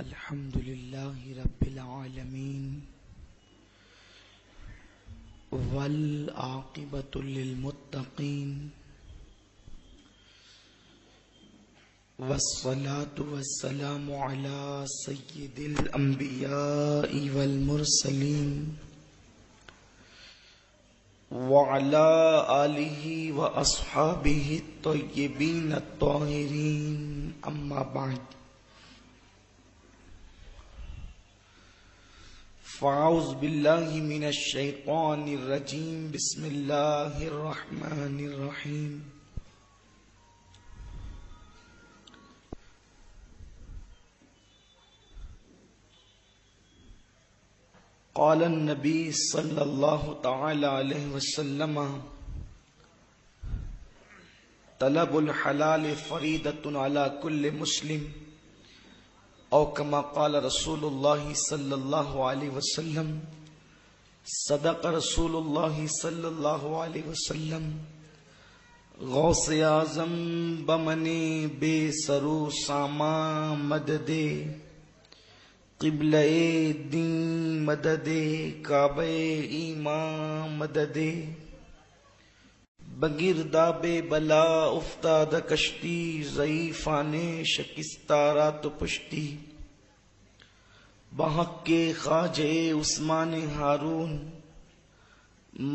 الحمد لله رب العالمين والعاقبة للمتقين والصلاة والسلام على سيد الأنبياء والمرسلين وعلى آله وأصحابه الطيبين الطاهرين أما بعد فاعوذ بالله من الشيطان الرجيم بسم الله الرحمن الرحيم قال النبي صلى الله تعالى عليه وسلم طلب الحلال فريضة على كل مسلم او كما قال رسول الله صلى الله عليه وسلم صدق رسول الله صلى الله عليه وسلم غوث اعظم بمنے بے سرو ساما مدد قبلہ دین مدد کعبہ ایمان مدد بگرداب بلا افتاد کشتی ضعیفانے شکستہ رات پشتی بحق کے خواجہ عثمان ہارون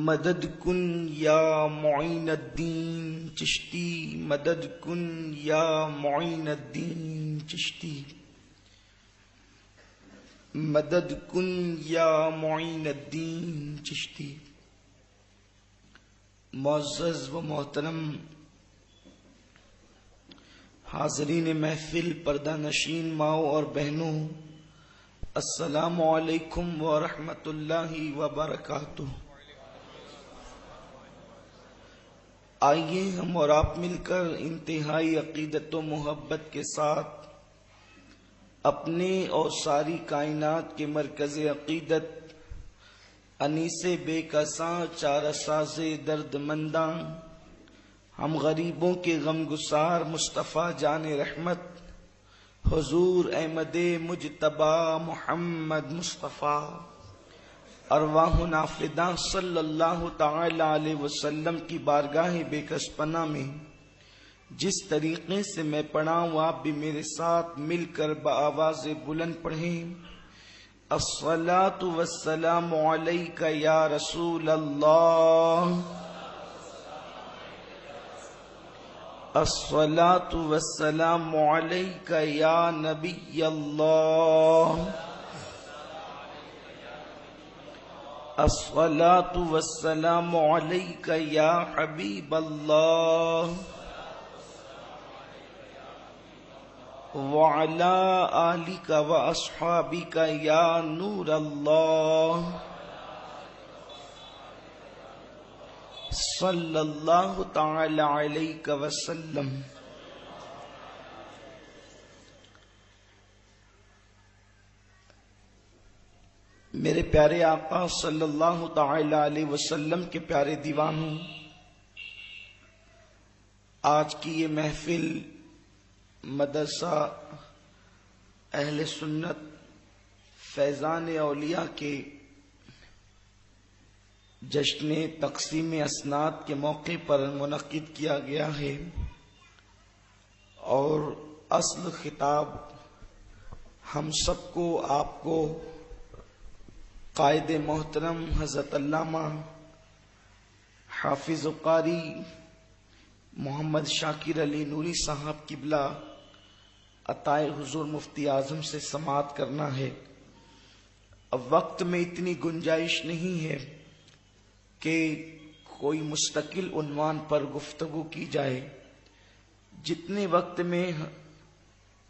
مدد کن یا معین الدین چشتی مدد کن یا معین الدین چشتی مدد کن یا معین الدین چشتی۔ معزز و محترم حاضرین محفل، پردہ نشین ماؤں اور بہنوں، السلام علیکم ورحمۃ اللہ وبرکاتہ۔ آئیے ہم اور آپ مل کر انتہائی عقیدت و محبت کے ساتھ اپنے اور ساری کائنات کے مرکز عقیدت انیس بے کساں چارہ ساز درد منداں ہم غریبوں کے غم گسار مصطفیٰ جان رحمت حضور احمد مجتبی محمد مصطفیٰ ارواحنا فداں صلی اللہ تعالی علیہ وسلم کی بارگاہ بے کس پناہ میں جس طریقے سے میں پڑھا ہوں آپ بھی میرے ساتھ مل کر بآواز بلند پڑھیں۔ الصلاۃ والسلام علیک یا رسول اللہ، الصلاۃ والسلام علیک یا نبی اللہ، الصلاۃ والسلام علیک یا حبیب اللہ، وعلى آلك وأصحابك يا نور الله، صلی اللہ تعالی علیہ وسلم۔ میرے پیارے آقا صلی اللہ تعالی علیہ وسلم کے پیارے دیوانوں، آج کی یہ محفل مدرسہ اہل سنت فیضان اولیاء کے جشن تقسیم اسناد کے موقع پر منعقد کیا گیا ہے، اور اصل خطاب ہم سب کو، آپ کو، قائد محترم حضرت علامہ حافظ و قاری محمد شاکر علی نوری صاحب قبلہ عطائے حضور مفتی اعظم سے سماعت کرنا ہے۔ اب وقت میں اتنی گنجائش نہیں ہے کہ کوئی مستقل عنوان پر گفتگو کی جائے۔ جتنے وقت میں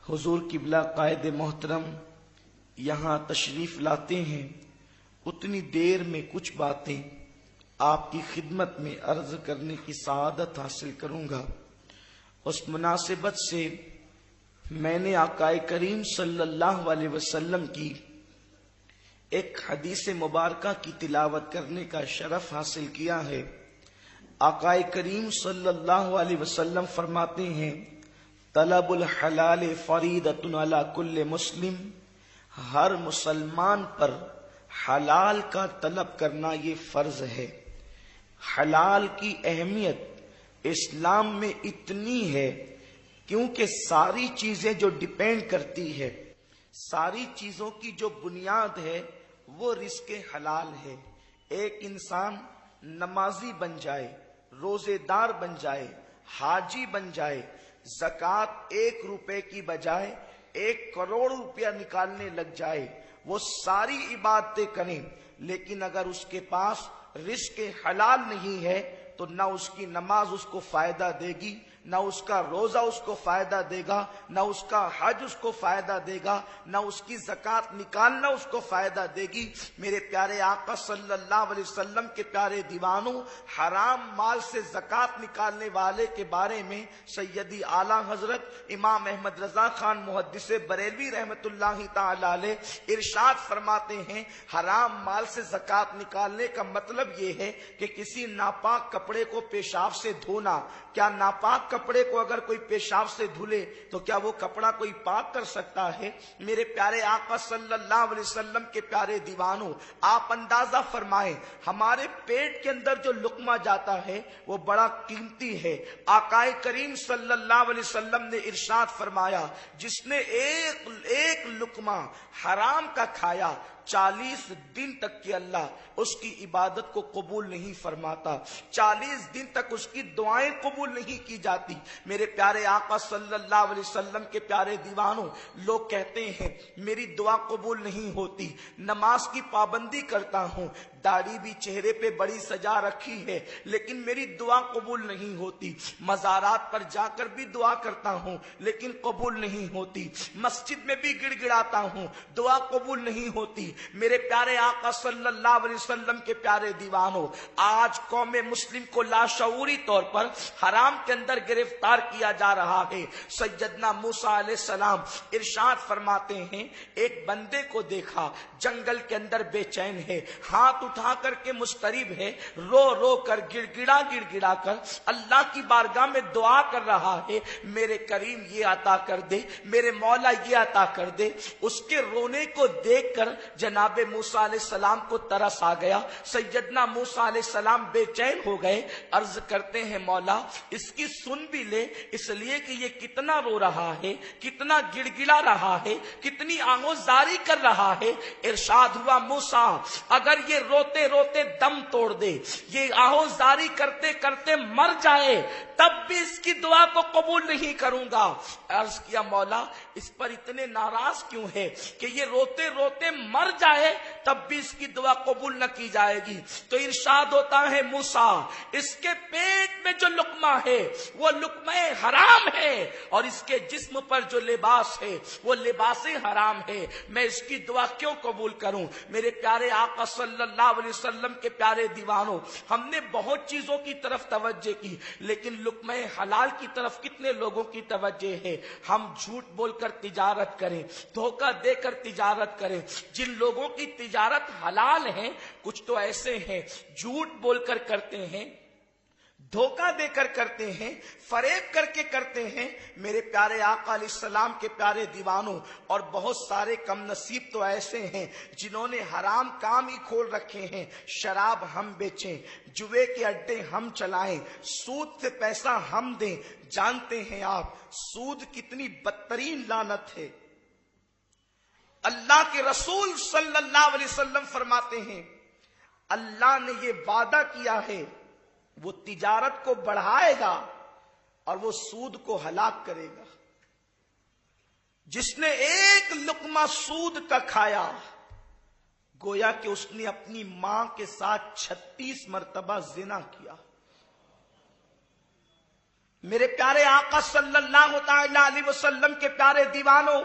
حضور قبلہ قائد محترم یہاں تشریف لاتے ہیں اتنی دیر میں کچھ باتیں آپ کی خدمت میں عرض کرنے کی سعادت حاصل کروں گا۔ اس مناسبت سے میں نے آقا کریم صلی اللہ علیہ وسلم کی ایک حدیث مبارکہ کی تلاوت کرنے کا شرف حاصل کیا ہے۔ آقا کریم صلی اللہ علیہ وسلم فرماتے ہیں طلب الحلال فریضۃ علی کل مسلم ہر مسلمان پر حلال کا طلب کرنا یہ فرض ہے۔ حلال کی اہمیت اسلام میں اتنی ہے کیونکہ ساری چیزیں جو ڈیپینڈ کرتی ہے، ساری چیزوں کی جو بنیاد ہے وہ رزق حلال ہے۔ ایک انسان نمازی بن جائے، روزے دار بن جائے، حاجی بن جائے، زکوٰۃ 1 روپے کی بجائے 1 کروڑ روپیہ نکالنے لگ جائے، وہ ساری عبادتیں کریں، لیکن اگر اس کے پاس رزق حلال نہیں ہے تو نہ اس کی نماز اس کو فائدہ دے گی، نہ اس کا روزہ اس کو فائدہ دے گا، نہ اس کا حج اس کو فائدہ دے گا، نہ اس کی زکوٰۃ نکالنا اس کو فائدہ دے گی۔ میرے پیارے آقا صلی اللہ علیہ وسلم کے پیارے دیوانوں، حرام مال سے زکوٰۃ نکالنے والے کے بارے میں سیدی اعلیٰ حضرت امام احمد رضا خان محدث بریلوی رحمت اللہ تعالی علیہ ارشاد فرماتے ہیں، حرام مال سے زکوٰۃ نکالنے کا مطلب یہ ہے کہ کسی ناپاک کپڑے کو پیشاب سے دھونا۔ کیا ناپاک کپڑے کو اگر کوئی پیشاب سے دھلے تو کیا وہ کپڑا کوئی پاک کر سکتا ہے؟ میرے پیارے آقا صلی اللہ علیہ وسلم کے پیارے دیوانوں، آپ اندازہ فرمائیں، ہمارے پیٹ کے اندر جو لقمہ جاتا ہے وہ بڑا قیمتی ہے۔ آقا کریم صلی اللہ علیہ وسلم نے ارشاد فرمایا، جس نے ایک لقمہ حرام کا کھایا 40 دن تک کہ اللہ اس کی عبادت کو قبول نہیں فرماتا، 40 دن تک اس کی دعائیں قبول نہیں کی جاتی۔ میرے پیارے آقا صلی اللہ علیہ وسلم کے پیارے دیوانوں، لوگ کہتے ہیں میری دعا قبول نہیں ہوتی، نماز کی پابندی کرتا ہوں، داڑھی بھی چہرے پہ بڑی سجا رکھی ہے، لیکن میری دعا قبول نہیں ہوتی، مزارات پر جا کر بھی دعا کرتا ہوں لیکن قبول نہیں ہوتی، مسجد میں بھی گڑ گڑاتا ہوں، دعا قبول نہیں ہوتی۔ میرے پیارے آقا صلی اللہ علیہ وسلم کے پیارے دیوانوں، آج قوم مسلم کو لاشعوری طور پر حرام کے اندر گرفتار کیا جا رہا ہے۔ سیدنا موسیٰ علیہ السلام ارشاد فرماتے ہیں، ایک بندے کو دیکھا جنگل کے اندر بے چین ہے، ہاتھ اٹھا کر کے مضطرب ہے، رو رو کر گڑ گڑا کر اللہ کی بارگاہ میں دعا کر رہا ہے، میرے کریم یہ عطا کر دے، میرے مولا یہ عطا کر دے۔ اس کے رونے کو دیکھ کر جناب موسیٰ علیہ السلام کو ترس آ گیا، سیدنا موسیٰ علیہ السلام بے چین ہو گئے، عرض کرتے ہیں مولا اس کی سن بھی لے، اس لیے کہ یہ کتنا رو رہا ہے، کتنا گڑ گڑا رہا ہے، کتنی آہوزاری کر رہا ہے۔ ارشاد ہوا موسیٰ اگر یہ روتے روتے دم توڑ دے، یہ آہوزاری کرتے کرتے مر جائے، تب بھی اس کی دعا کو قبول نہیں کروں گا۔ عرض کیا مولا اس پر اتنے ناراض کیوں ہے کہ یہ روتے روتے مر جائے تب بھی اس کی دعا قبول نہ کی جائے گی؟ تو ارشاد ہوتا ہے موسیٰ اس کے پیٹ میں جو لقمہ ہے وہ لقمہ حرام ہے، اور اس کے جسم پر جو لباس ہے وہ لباس حرام ہے، میں اس کی دعا کیوں قبول کروں؟ میرے پیارے آقا صلی اللہ علیہ وسلم کے پیارے دیوانوں، ہم نے بہت چیزوں کی طرف توجہ کی، لیکن لقمہ حلال کی طرف کتنے لوگوں کی توجہ ہے؟ ہم جھوٹ بول کر تجارت کریں، دھوکہ دے کر تجارت کریں۔ جن لوگوں کی تجارت حلال ہے کچھ تو ایسے ہیں جھوٹ بول کر کرتے ہیں، دھوکہ دے کر کرتے ہیں، فریب کر کے کرتے ہیں۔ میرے پیارے آقا علیہ السلام کے پیارے دیوانوں، اور بہت سارے کم نصیب تو ایسے ہیں جنہوں نے حرام کام ہی کھول رکھے ہیں، شراب ہم بیچیں، جوے کے اڈے ہم چلائیں، سود سے پیسہ ہم دیں۔ جانتے ہیں آپ سود کتنی بدترین لعنت ہے؟ اللہ کے رسول صلی اللہ علیہ وسلم فرماتے ہیں اللہ نے یہ وعدہ کیا ہے وہ تجارت کو بڑھائے گا اور وہ سود کو ہلاک کرے گا۔ جس نے ایک لقمہ سود کا کھایا گویا کہ اس نے اپنی ماں کے ساتھ 36 مرتبہ زنا کیا۔ میرے پیارے آقا صلی اللہ تعالی علیہ وسلم کے پیارے دیوانوں،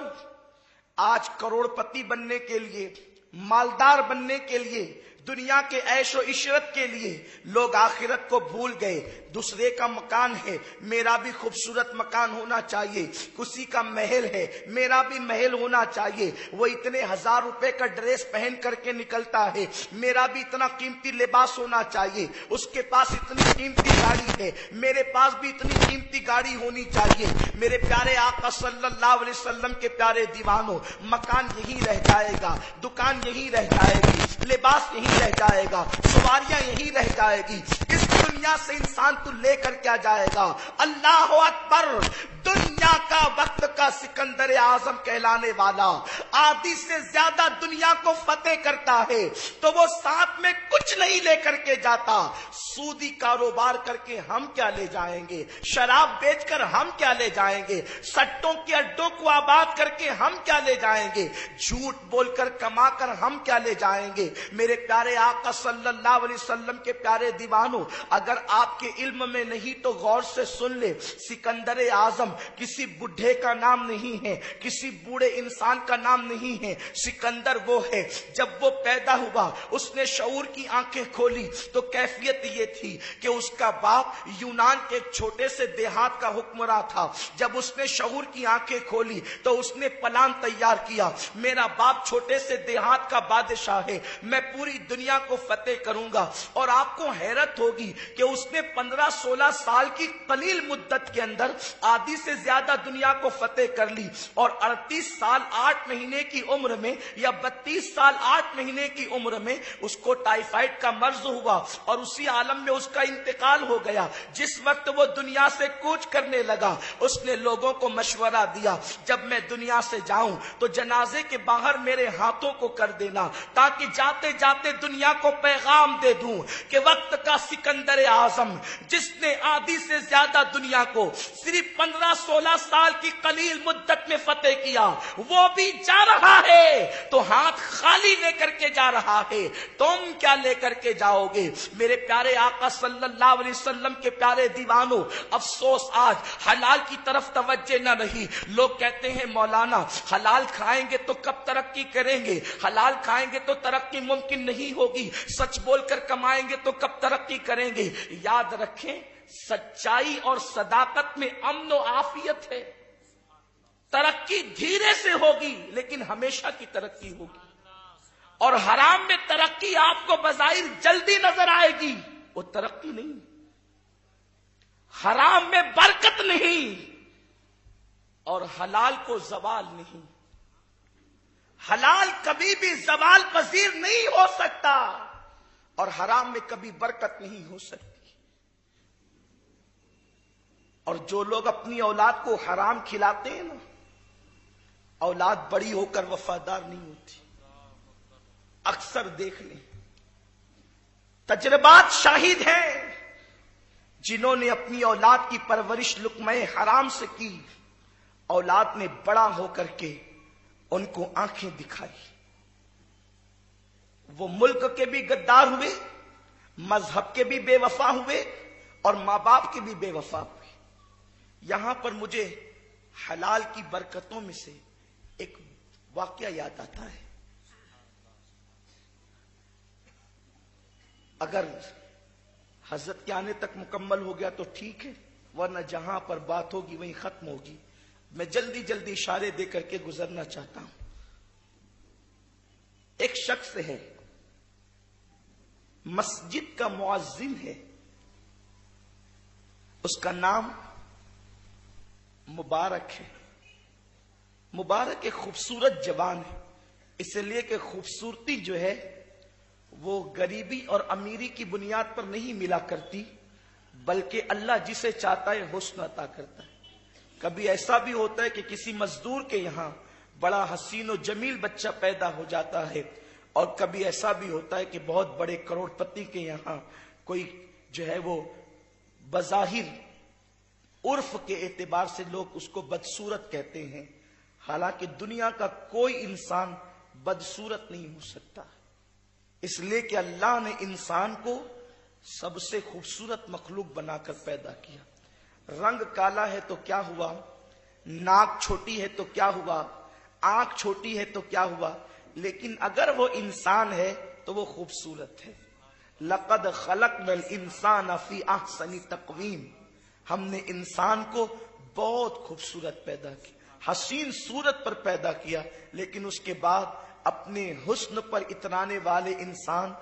آج کروڑ پتی بننے کے لیے، مالدار بننے کے لیے دنیا کے عیش و عشرت کے لیے لوگ آخرت کو بھول گئے. دوسرے کا مکان ہے, میرا بھی خوبصورت مکان ہونا چاہیے. کسی کا محل ہے, میرا بھی محل ہونا چاہیے. وہ اتنے 1000 روپے کا ڈریس پہن کر کے نکلتا ہے, میرا بھی اتنا قیمتی لباس ہونا چاہیے. اس کے پاس اتنی قیمتی گاڑی ہے, میرے پاس بھی اتنی قیمتی گاڑی ہونی چاہیے. میرے پیارے آقا صلی اللہ علیہ وسلم کے پیارے دیوانوں, مکان یہی رہ جائے گا, دکان یہی رہ جائے گی, لباس یہی رہ جائے گا, سواریاں یہی رہ جائے گی. اس دنیا سے انسان تو لے کر کیا جائے گا؟ اللہ اکبر. دنیا کا وقت کا سکندر اعظم کہلانے والا آدھی سے زیادہ دنیا کو فتح کرتا ہے تو وہ ساتھ میں کچھ نہیں لے کر کے جاتا. سودی کاروبار کر کے ہم کیا لے جائیں گے؟ شراب بیچ کر ہم کیا لے جائیں گے؟ سٹوں کے اڈوں کو آباد کر کے ہم کیا لے جائیں گے؟ جھوٹ بول کر کما کر ہم کیا لے جائیں گے؟ میرے پیارے آقا صلی اللہ علیہ وسلم کے پیارے دیوانوں, اگر آپ کے علم میں نہیں تو غور سے سن لے. سکندر اعظم کسی بڈھے کا نام نہیں ہے, کسی بوڑھے انسان کا نام نہیں ہے. سکندر وہ ہے, جب وہ پیدا ہوا اس نے شعور کی آنکھیں کھولی تو کیفیت یہ تھی کہ اس کا باپ یونان کے ایک چھوٹے سے دیہات کا حکمراں تھا. جب اس نے شعور کی آنکھیں کھولی تو اس نے پلان تیار کیا, میرا باپ چھوٹے سے دیہات کا بادشاہ ہے, میں پوری دنیا کو فتح کروں گا. اور آپ کو حیرت ہوگی کہ اس نے 15-16 سال کی قلیل مدت کے اندر آدھی سے زیادہ دنیا کو فتح کر لی. اور 38 سال 8 مہینے کی عمر میں یا 32 سال 8 مہینے کی عمر میں اس کو ٹائیفائڈ کا مرض ہوا اور اسی عالم میں اس کا انتقال ہو گیا. جس وقت وہ دنیا سے کوچ کرنے لگا اس نے لوگوں کو مشورہ دیا, جب میں دنیا سے جاؤں تو جنازے کے باہر میرے ہاتھوں کو کر دینا تاکہ جاتے جاتے دنیا کو پیغام دے دوں کہ وقت کا سکندر اعظم جس نے آدھی سے زیادہ دنیا کو صرف 15-16 سال کی قلیل مدت میں فتح کیا وہ بھی جا رہا ہے تو ہاتھ خالی لے کر کے جا رہا ہے. تم کیا لے کر کے جاؤ گے؟ میرے پیارے آقا صلی اللہ علیہ وسلم کے پیارے دیوانوں, افسوس آج حلال کی طرف توجہ نہ رہی. لوگ کہتے ہیں مولانا حلال کھائیں گے تو کب ترقی کریں گے, حلال کھائیں گے تو ترقی ممکن نہیں ہوگی, سچ بول کر کمائیں گے تو کب ترقی کریں گے. یاد رکھیں, سچائی اور صداقت میں امن و عافیت ہے. ترقی دھیرے سے ہوگی لیکن ہمیشہ کی ترقی ہوگی. اور حرام میں ترقی آپ کو بظاہر جلدی نظر آئے گی, وہ ترقی نہیں. حرام میں برکت نہیں اور حلال کو زوال نہیں. حلال کبھی بھی زوال پذیر نہیں ہو سکتا اور حرام میں کبھی برکت نہیں ہو سکتی. اور جو لوگ اپنی اولاد کو حرام کھلاتے ہیں نا, اولاد بڑی ہو کر وفادار نہیں ہوتی. اکثر دیکھ لیں, تجربات شاہد ہیں, جنہوں نے اپنی اولاد کی پرورش لقمہ حرام سے کی, اولاد نے بڑا ہو کر کے ان کو آنکھیں دکھائی. وہ ملک کے بھی غدار ہوئے, مذہب کے بھی بے وفا ہوئے اور ماں باپ کے بھی بے وفا ہوئے. یہاں پر مجھے حلال کی برکتوں میں سے ایک واقعہ یاد آتا ہے. اگر حضرت کے آنے تک مکمل ہو گیا تو ٹھیک ہے, ورنہ جہاں پر بات ہوگی وہیں ختم ہوگی. میں جلدی جلدی اشارے دے کر کے گزرنا چاہتا ہوں. ایک شخص ہے, مسجد کا مؤذن ہے, اس کا نام مبارک ہے. مبارک ایک خوبصورت جوان ہے, اس لیے کہ خوبصورتی جو ہے وہ غریبی اور امیری کی بنیاد پر نہیں ملا کرتی, بلکہ اللہ جسے چاہتا ہے حسن عطا کرتا ہے. کبھی ایسا بھی ہوتا ہے کہ کسی مزدور کے یہاں بڑا حسین و جمیل بچہ پیدا ہو جاتا ہے, اور کبھی ایسا بھی ہوتا ہے کہ بہت بڑے کروڑ پتی کے یہاں کوئی جو ہے وہ بظاہر عرف کے اعتبار سے لوگ اس کو بدصورت کہتے ہیں, حالانکہ دنیا کا کوئی انسان بدصورت نہیں ہو سکتا, اس لیے کہ اللہ نے انسان کو سب سے خوبصورت مخلوق بنا کر پیدا کیا. رنگ کالا ہے تو کیا ہوا, ناک چھوٹی ہے تو کیا ہوا, آنکھ چھوٹی ہے تو کیا ہوا, لیکن اگر وہ انسان ہے تو وہ خوبصورت ہے۔ لقد خلقنا الانسان فی احسن تقویم، ہم نے انسان کو بہت خوبصورت پیدا کیا، حسین صورت پر پیدا کیا، لیکن اس کے بعد اپنے حسن پر اترانے والے انسان،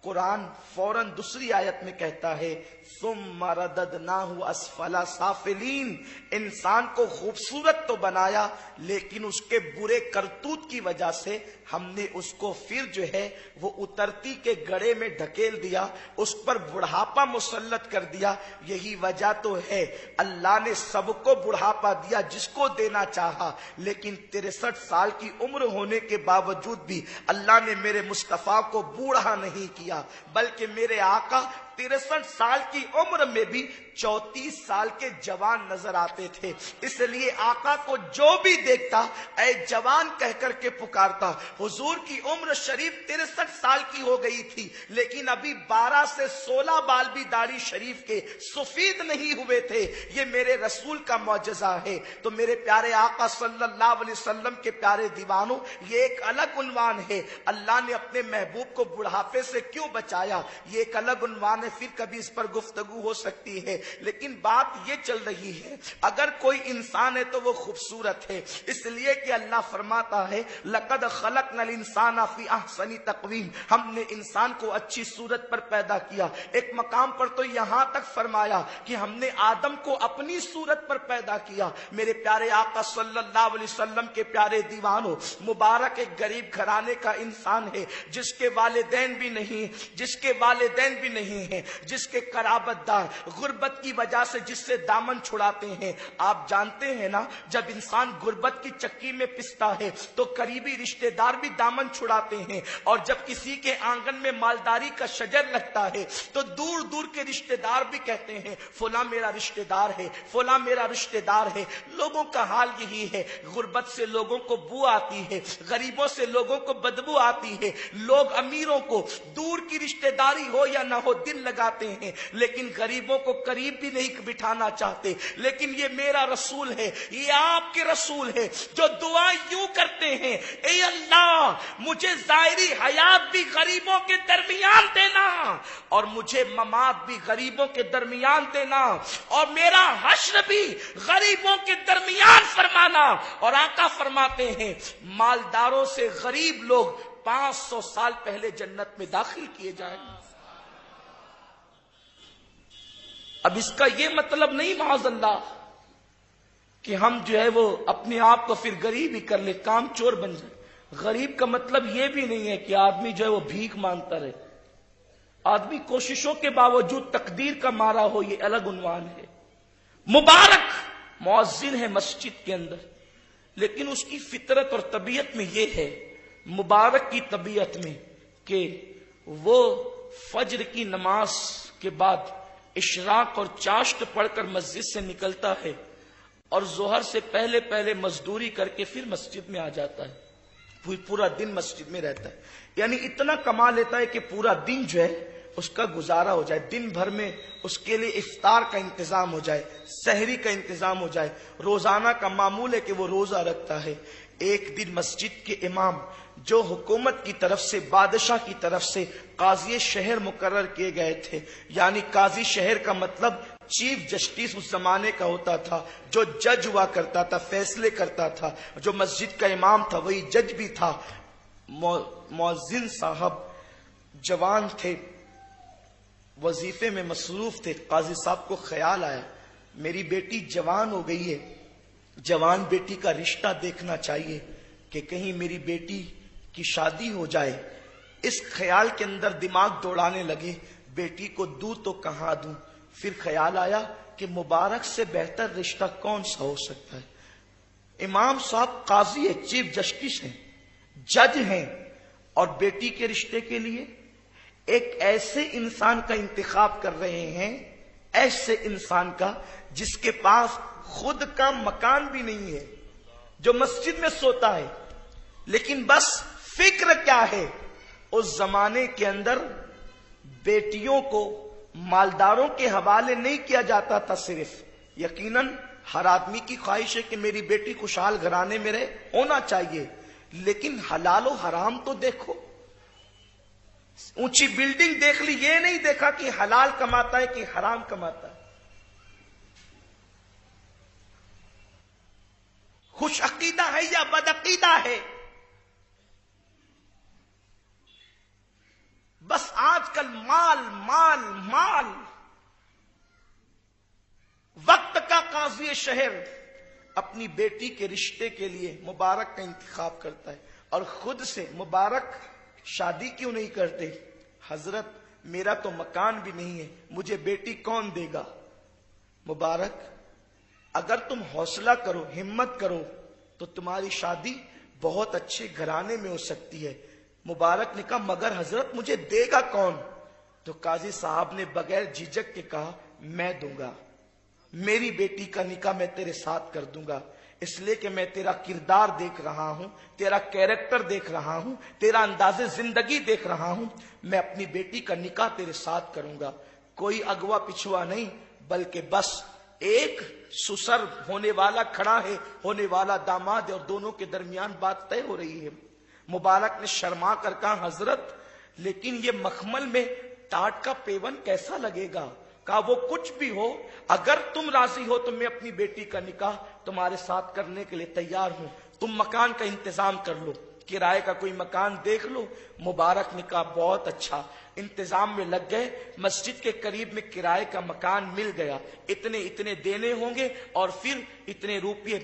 قرآن فوراً دوسری آیت میں کہتا ہے ثم رددناہ اسفل سافلین، انسان کو خوبصورت تو بنایا لیکن اس کے برے کرتوت کی وجہ سے ہم نے اس کو پھر جو ہے وہ اترتی کے گڑھے میں ڈھکیل دیا، اس پر بڑھاپا مسلط کر دیا۔ یہی وجہ تو ہے اللہ نے سب کو بڑھاپا دیا جس کو دینا چاہا، لیکن 63 سال کی عمر ہونے کے باوجود بھی اللہ نے میرے مصطفیٰ کو بوڑھا نہیں کیا، بلکہ میرے آقا 63 سال کی عمر میں بھی 34 سال کے جوان نظر آتے تھے۔ اس لیے آقا کو جو بھی دیکھتا اے جوان کہہ کر کے پکارتا۔ حضور کی عمر شریف 63 سال کی ہو گئی تھی، لیکن ابھی 12 سے 16 بال بھی داڑھی شریف کے سفید نہیں ہوئے تھے۔ یہ میرے رسول کا معجزہ ہے۔ تو میرے پیارے آقا صلی اللہ علیہ وسلم کے پیارے دیوانوں، یہ ایک الگ عنوان ہے۔ اللہ نے اپنے محبوب کو بڑھاپے سے کیوں بچایا، یہ ایک الگ عنوان ہے، پھر کبھی اس پر گفتگو ہو سکتی ہے، لیکن بات یہ چل رہی ہے اگر کوئی انسان ہے تو وہ خوبصورت ہے، اس لیے کہ اللہ فرماتا ہے لقد خلقنا الانسان فی احسن تقویم، ہم نے انسان کو اچھی صورت پر پیدا کیا۔ ایک مقام پر تو یہاں تک فرمایا کہ ہم نے آدم کو اپنی صورت پر پیدا کیا۔ میرے پیارے آقا صلی اللہ علیہ وسلم کے پیارے دیوانوں، مبارک ایک غریب گھرانے کا انسان ہے، جس کے والدین بھی نہیں ہیں، جس کے قرابت دار غربت کی وجہ سے جس سے دامن چھڑاتے ہیں۔ آپ جانتے ہیں نا، جب انسان غربت کی چکی میں پستا ہے تو قریبی رشتہ دار بھی دامن چھڑاتے ہیں، اور جب کسی کے آنگن میں مالداری کا شجر لگتا ہے تو دور دور کے رشتہ دار بھی کہتے ہیں فلاں میرا رشتہ دار ہے، فلاں میرا رشتہ دار ہے۔ لوگوں کا حال یہی ہے، غربت سے لوگوں کو بو آتی ہے، غریبوں سے لوگوں کو بدبو آتی ہے۔ لوگ امیروں کو دور کی رشتہ داری ہو یا نہ ہو دل لگاتے ہیں، لیکن غریبوں کو قریب بھی نہیں بٹھانا چاہتے۔ لیکن یہ میرا رسول ہے، یہ آپ کے رسول ہے، جو دعا یوں کرتے ہیں اے اللہ مجھے ظاہری حیات بھی غریبوں کے درمیان دینا، اور مجھے ممات بھی غریبوں کے درمیان دینا، اور میرا حشر بھی غریبوں کے درمیان فرمانا۔ اور آقا فرماتے ہیں مالداروں سے غریب لوگ 500 سال پہلے جنت میں داخل کیے جائیں گے۔ اب اس کا یہ مطلب نہیں معاذ اللہ کہ ہم جو ہے وہ اپنے آپ کو پھر غریب ہی کر لے، کام چور بن جائے۔ غریب کا مطلب یہ بھی نہیں ہے کہ آدمی جو ہے وہ بھیک مانگتا رہے، آدمی کوششوں کے باوجود تقدیر کا مارا ہو، یہ الگ عنوان ہے۔ مبارک مؤذن ہے مسجد کے اندر، لیکن اس کی فطرت اور طبیعت میں یہ ہے، مبارک کی طبیعت میں، کہ وہ فجر کی نماز کے بعد اشراق اور چاشت پڑھ کر مسجد سے نکلتا ہے، اور ظہر سے پہلے پہلے مزدوری کر کے پھر مسجد میں آ جاتا ہے، پورا دن مسجد میں رہتا ہے۔ یعنی اتنا کما لیتا ہے کہ پورا دن جو ہے اس کا گزارا ہو جائے، دن بھر میں اس کے لیے افطار کا انتظام ہو جائے، سحری کا انتظام ہو جائے۔ روزانہ کا معمول ہے کہ وہ روزہ رکھتا ہے۔ ایک دن مسجد کے امام جو حکومت کی طرف سے، بادشاہ کی طرف سے قاضی شہر مقرر کیے گئے تھے، یعنی قاضی شہر کا مطلب چیف جسٹس اس زمانے کا ہوتا تھا، جو جج ہوا کرتا تھا، فیصلے کرتا تھا۔ جو مسجد کا امام تھا وہی جج بھی تھا۔ مؤذن صاحب جوان تھے، وظیفے میں مصروف تھے۔ قاضی صاحب کو خیال آیا میری بیٹی جوان ہو گئی ہے، جوان بیٹی کا رشتہ دیکھنا چاہیے کہ کہیں میری بیٹی کی شادی ہو جائے۔ اس خیال کے اندر دماغ دوڑانے لگے، بیٹی کو دوں تو کہاں دوں؟ پھر خیال آیا کہ مبارک سے بہتر رشتہ کون سا ہو سکتا ہے؟ امام صاحب قاضی ہے، چیف جسٹس ہیں، جج ہیں، اور بیٹی کے رشتے کے لیے ایک ایسے انسان کا انتخاب کر رہے ہیں، ایسے انسان کا جس کے پاس خود کا مکان بھی نہیں ہے، جو مسجد میں سوتا ہے، لیکن بس فکر کیا ہے؟ اس زمانے کے اندر بیٹیوں کو مالداروں کے حوالے نہیں کیا جاتا تھا صرف، یقیناً ہر آدمی کی خواہش ہے کہ میری بیٹی خوشحال گھرانے میں رہے، ہونا چاہیے، لیکن حلال و حرام تو دیکھو۔ اونچی بلڈنگ دیکھ لی، یہ نہیں دیکھا کہ حلال کماتا ہے کہ حرام کماتا ہے۔ خوش عقیدہ ہے یا بد عقیدہ ہے؟ بس آج کل مال مال مال۔ وقت کا قاضی شہر اپنی بیٹی کے رشتے کے لیے مبارک کا انتخاب کرتا ہے اور خود سے مبارک شادی کیوں نہیں کرتے؟ حضرت میرا تو مکان بھی نہیں ہے، مجھے بیٹی کون دے گا؟ مبارک اگر تم حوصلہ کرو، ہمت کرو تو تمہاری شادی بہت اچھے گھرانے میں ہو سکتی ہے۔ مبارک نے کہا مگر حضرت مجھے دے گا کون؟ تو قاضی صاحب نے بغیر جھجک کے کہا میں دوں گا، میری بیٹی کا نکاح میں تیرے ساتھ کر دوں گا، اس لیے کہ میں تیرا کردار دیکھ رہا ہوں، تیرا کیریکٹر دیکھ رہا ہوں، تیرا انداز زندگی دیکھ رہا ہوں، میں اپنی بیٹی کا نکاح تیرے ساتھ کروں گا۔ کوئی اغوا پچھوا نہیں، بلکہ بس ایک سسر ہونے والا کھڑا ہے، ہونے والا داماد ہے، اور دونوں کے درمیان بات طے ہو رہی ہے۔ مبارک نے شرما کر کہا حضرت لیکن یہ مخمل میں ٹاٹ کا پیون کیسا لگے گا؟ کہا وہ کچھ بھی ہو، اگر تم راضی ہو تو میں اپنی بیٹی کا نکاح تمہارے ساتھ کرنے کے لیے تیار ہوں، تم مکان کا انتظام کر لو، کرائے کا کوئی مکان دیکھ لو۔ مبارک نے کہا بہت اچھا، انتظام میں لگ گئے، مسجد کے قریب میں کرائے کا مکان مل گیا، اتنے دینے ہوں گے اور پھر اتنے روپے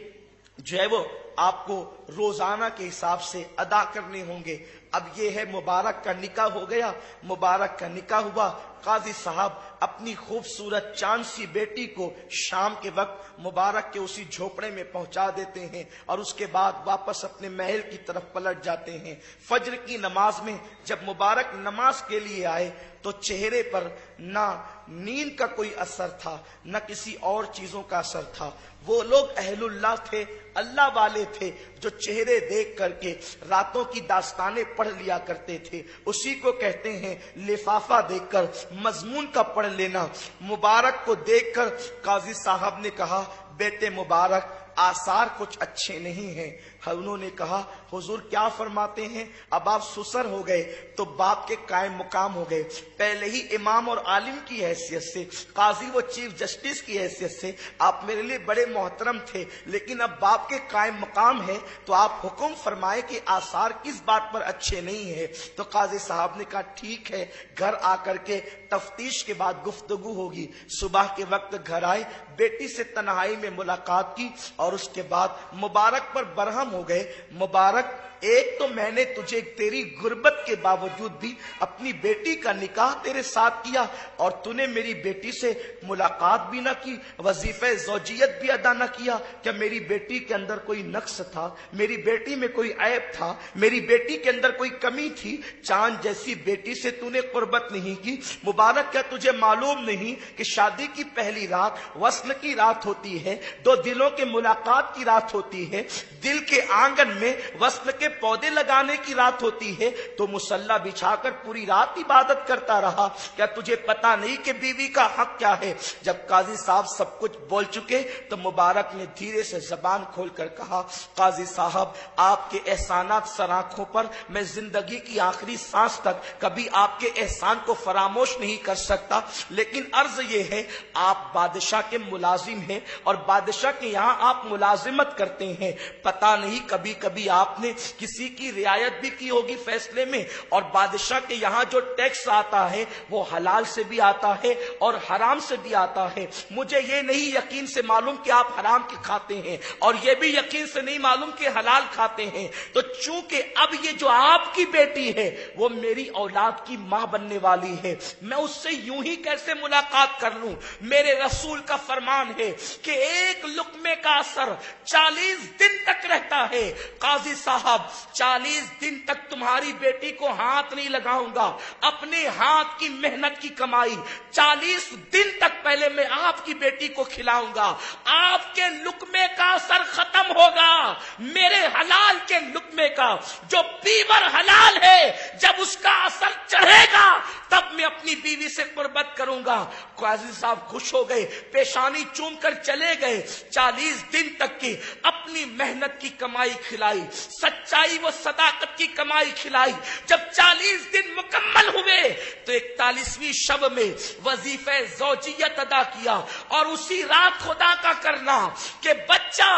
جو ہے وہ آپ کو روزانہ کے حساب سے ادا کرنے ہوں گے۔ اب یہ ہے مبارک کا نکاح ہو گیا، مبارک کا نکاح ہوا۔ قاضی صاحب اپنی خوبصورت چاند سی بیٹی کو شام کے وقت مبارک کے اسی جھوپڑے میں پہنچا دیتے ہیں اور اس کے بعد واپس اپنے محل کی طرف پلٹ جاتے ہیں۔ فجر کی نماز میں جب مبارک نماز کے لیے آئے تو چہرے پر نہ نیند کا کوئی اثر تھا، نہ کسی اور چیزوں کا اثر تھا۔ وہ لوگ اہل اللہ تھے، اللہ والے تھے، جو چہرے دیکھ کر کے راتوں کی داستانیں پڑھ لیا کرتے تھے، اسی کو کہتے ہیں لفافہ دیکھ کر مضمون کا پڑھ لینا۔ مبارک کو دیکھ کر قاضی صاحب نے کہا بیٹے مبارک آثار کچھ اچھے نہیں ہیں۔ انہوں نے کہا حضور کیا فرماتے ہیں؟ اب آپ سسر ہو گئے تو باپ کے قائم مقام ہو گئے، پہلے ہی امام اور عالم کی حیثیت سے، قاضی و چیف جسٹس کی حیثیت سے آپ میرے لیے بڑے محترم تھے، لیکن اب باپ کے قائم مقام ہے تو آپ حکم فرمائے کہ آثار کس بات پر اچھے نہیں ہیں؟ تو قاضی صاحب نے کہا ٹھیک ہے، گھر آ کر کے تفتیش کے بعد گفتگو ہوگی۔ صبح کے وقت گھر آئے، بیٹی سے تنہائی میں ملاقات کی اور اس کے بعد مبارک پر برہم ہو گئے۔ مبارک ایک تو میں نے تجھے تیری غربت کے باوجود بھی اپنی بیٹی کا نکاح تیرے ساتھ کیا اور تو نے میری بیٹی سے ملاقات بھی نہ کی، وظیفہ زوجیت بھی ادا نہ کیا۔ کیا میری بیٹی کے اندر کوئی نقص تھا؟ میری بیٹی میں کوئی عیب تھا؟ میری بیٹی کے اندر کوئی کمی تھی؟ چاند جیسی بیٹی سے تو نے قربت نہیں کی۔ مبارک کیا تجھے معلوم نہیں کہ شادی کی پہلی رات وصل کی رات ہوتی ہے، دو دلوں کے ملاقات کی رات ہوتی ہے، دل کے آنگن میں وصل کے پودے لگانے کی رات ہوتی ہے؟ تو مصلی بچھا کر پوری رات عبادت کرتا رہا، کیا تجھے پتا نہیں کہ بیوی کا حق کیا ہے؟ جب قاضی صاحب سب کچھ بول چکے تو مبارک نے دھیرے سے زبان کھول کر کہا قاضی صاحب آپ کے احسانات سر آنکھوں پر، میں زندگی کی آخری سانس تک کبھی آپ کے احسان کو فراموش نہیں کر سکتا، لیکن عرض یہ ہے آپ بادشاہ کے ملازم ہیں اور بادشاہ کے یہاں آپ ملازمت کرتے ہیں، پتا نہیں کبھی کبھی آپ نے کسی کی رعایت بھی کی ہوگی فیصلے میں، اور بادشاہ کے یہاں جو ٹیکس آتا ہے وہ حلال سے بھی آتا ہے اور حرام سے بھی آتا ہے۔ مجھے یہ نہیں یقین سے معلوم کہ آپ حرام کے کھاتے ہیں اور یہ بھی یقین سے نہیں معلوم کہ حلال کھاتے ہیں، تو چونکہ اب یہ جو آپ کی بیٹی ہے وہ میری اولاد کی ماں بننے والی ہے، میں اس سے یوں ہی کیسے ملاقات کر لوں؟ میرے رسول کا فرمان ہے کہ ایک لقمے کا اثر 40 دن تک رہتا ہے۔ قاضی صاحب 40 دن تک تمہاری بیٹی کو ہاتھ نہیں لگاؤں گا، اپنے ہاتھ کی محنت کی کمائی 40 دن تک پہلے میں آپ کی بیٹی کو کھلاؤں گا، آپ کے لقمے کا اثر ختم ہوگا، میرے حلال کے لقمے کا، جو پیور حلال ہے جب اس کا اثر چڑھے گا تب میں اپنی بیوی سے قربت کروں گا۔ قاضی صاحب خوش ہو گئے، پیشانی چوم کر چلے گئے۔ 40 دن تک کی اپنی محنت کی کمائی کھلائی، سچائی و صداقت کی کمائی کھلائی۔ جب 40 دن مکمل ہوئے تو 41ویں شب میں وظیفہ زوجیت ادا کیا، اور اسی رات خدا کا کرنا کہ بچہ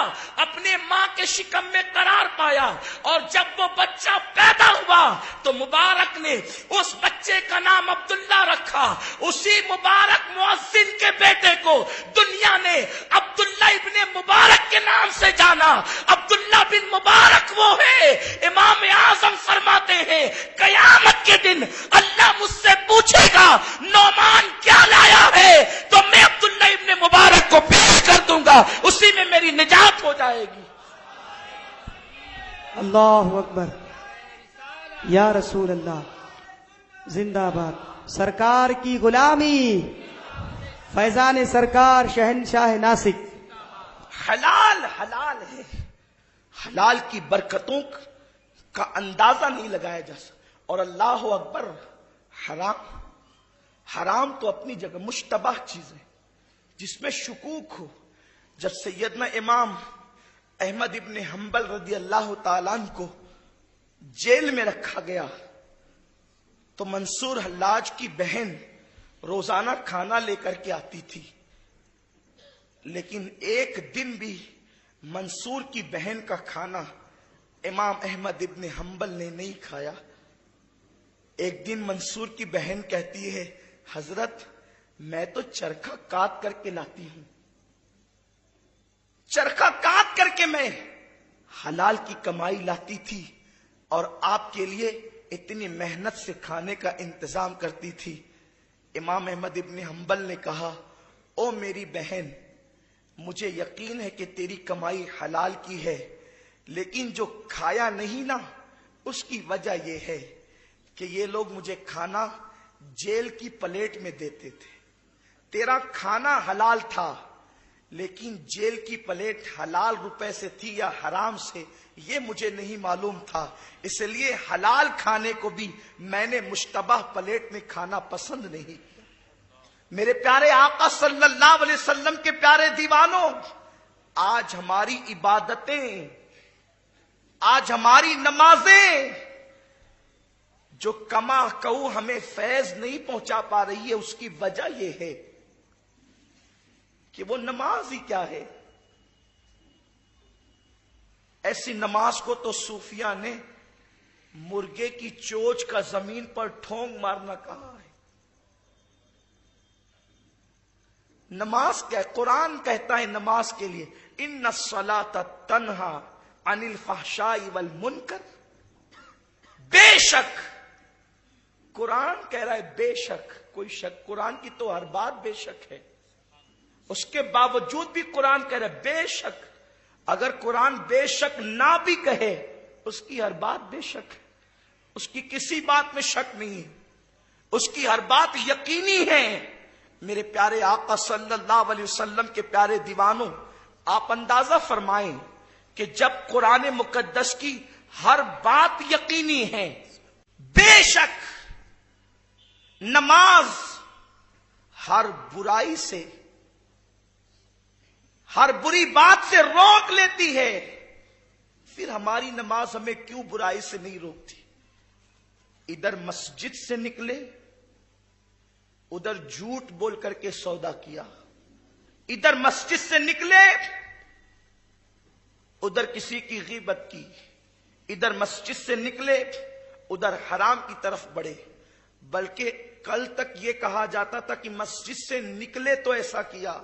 اپنے ماں کے شکم میں قرار پایا، اور جب وہ بچہ پیدا ہوا تو مبارک نے اس بچے کا نام عبداللہ رکھا۔ اسی مبارک مؤذن کے بیٹے کو دنیا نے عبداللہ ابن مبارک کے نام سے جانا۔ عبداللہ بن مبارک وہ ہے، امام اعظم فرماتے ہیں قیامت کے دن اللہ مجھ سے پوچھے گا نعمان کیا لایا ہے، تو میں عبداللہ ابن مبارک کو پیش کر دوں گا، اسی میں میری نجات ہو جائے گی۔ اللہ اکبر، یا رسول اللہ، زندہ باد سرکار کی غلامی، فیضان سرکار شہنشاہ ناسک۔ حلال حلال ہے، حلال کی برکتوں کا اندازہ نہیں لگایا جا سکتا۔ اور اللہ اکبر، حرام حرام تو اپنی جگہ مشتبہ چیز ہے جس میں شکوک ہو۔ جب سیدنا امام احمد ابن حنبل رضی اللہ تعالیٰ عنہ کو جیل میں رکھا گیا تو منصور حلاج کی بہن روزانہ کھانا لے کر کے آتی تھی، لیکن ایک دن بھی منصور کی بہن کا کھانا امام احمد ابن حنبل نے نہیں کھایا۔ ایک دن منصور کی بہن کہتی ہے حضرت میں تو چرخہ کاٹ کر کے لاتی ہوں، چرخہ کاٹ کر کے میں حلال کی کمائی لاتی تھی اور آپ کے لیے اتنی محنت سے کھانے کا انتظام کرتی تھی۔ امام احمد ابن حنبل نے کہا او میری بہن، مجھے یقین ہے کہ تیری کمائی حلال کی ہے، لیکن جو کھایا نہیں نا اس کی وجہ یہ ہے کہ یہ لوگ مجھے کھانا جیل کی پلیٹ میں دیتے تھے۔ تیرا کھانا حلال تھا لیکن جیل کی پلیٹ حلال روپے سے تھی یا حرام سے یہ مجھے نہیں معلوم تھا، اس لیے حلال کھانے کو بھی میں نے مشتبہ پلیٹ میں کھانا پسند نہیں کیا۔ میرے پیارے آقا صلی اللہ علیہ وسلم کے پیارے دیوانوں، آج ہماری عبادتیں، آج ہماری نمازیں جو کما کہو ہمیں فیض نہیں پہنچا پا رہی ہے، اس کی وجہ یہ ہے کہ وہ نماز ہی کیا ہے۔ ایسی نماز کو تو صوفیاء نے مرغے کی چوچ کا زمین پر ٹھونگ مارنا کہا ہے۔ نماز کیا ہے؟ قرآن کہتا ہے نماز کے لیے ان الصلاۃ تنہا عن الفحشاء والمنکر، بے شک قرآن کہہ رہا ہے، بے شک کوئی شک، قرآن کی تو ہر بات بے شک ہے، اس کے باوجود بھی قرآن کہہ رہا ہے بے شک۔ اگر قرآن بے شک نہ بھی کہے اس کی ہر بات بے شک ہے، اس کی کسی بات میں شک نہیں ہے، اس کی ہر بات یقینی ہے۔ میرے پیارے آقا صلی اللہ علیہ وسلم کے پیارے دیوانوں، آپ اندازہ فرمائیں کہ جب قرآن مقدس کی ہر بات یقینی ہے، بے شک نماز ہر برائی سے، ہر بری بات سے روک لیتی ہے، پھر ہماری نماز ہمیں کیوں برائی سے نہیں روکتی؟ ادھر مسجد سے نکلے، ادھر جھوٹ بول کر کے سودا کیا، ادھر مسجد سے نکلے ادھر کسی کی غیبت کی، ادھر مسجد سے نکلے ادھر حرام کی طرف بڑھے۔ بلکہ کل تک یہ کہا جاتا تھا کہ مسجد سے نکلے تو ایسا کیا،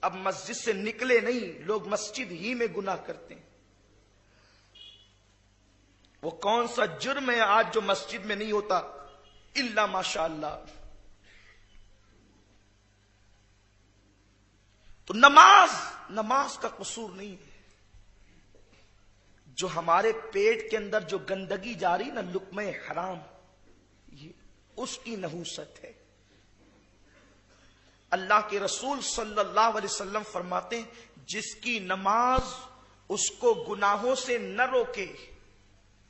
اب مسجد سے نکلے نہیں، لوگ مسجد ہی میں گناہ کرتے ہیں۔ وہ کون سا جرم ہے آج جو مسجد میں نہیں ہوتا الا ماشاء اللہ۔ تو نماز کا قصور نہیں ہے، جو ہمارے پیٹ کے اندر جو گندگی جاری نا لقمہ حرام، یہ اس کی نحوست ہے۔ اللہ کے رسول صلی اللہ علیہ وسلم فرماتے ہیں جس کی نماز اس کو گناہوں سے نہ روکے،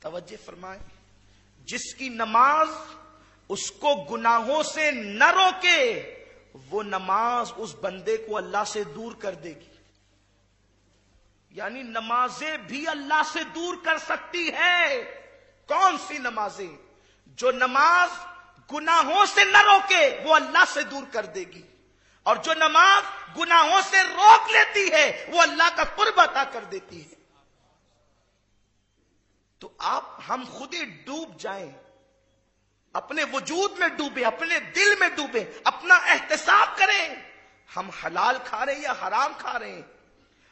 توجہ فرمائیں، جس کی نماز اس کو گناہوں سے نہ روکے وہ نماز اس بندے کو اللہ سے دور کر دے گی. یعنی نمازیں بھی اللہ سے دور کر سکتی ہے. کون سی نمازیں؟ جو نماز گناہوں سے نہ روکے وہ اللہ سے دور کر دے گی، اور جو نماز گناہوں سے روک لیتی ہے وہ اللہ کا قرب عطا کر دیتی ہے. تو ہم خود ہی ڈوب جائیں، اپنے وجود میں ڈوبے، اپنے دل میں ڈوبے، اپنا احتساب کریں. ہم حلال کھا رہے ہیں یا حرام کھا رہے ہیں؟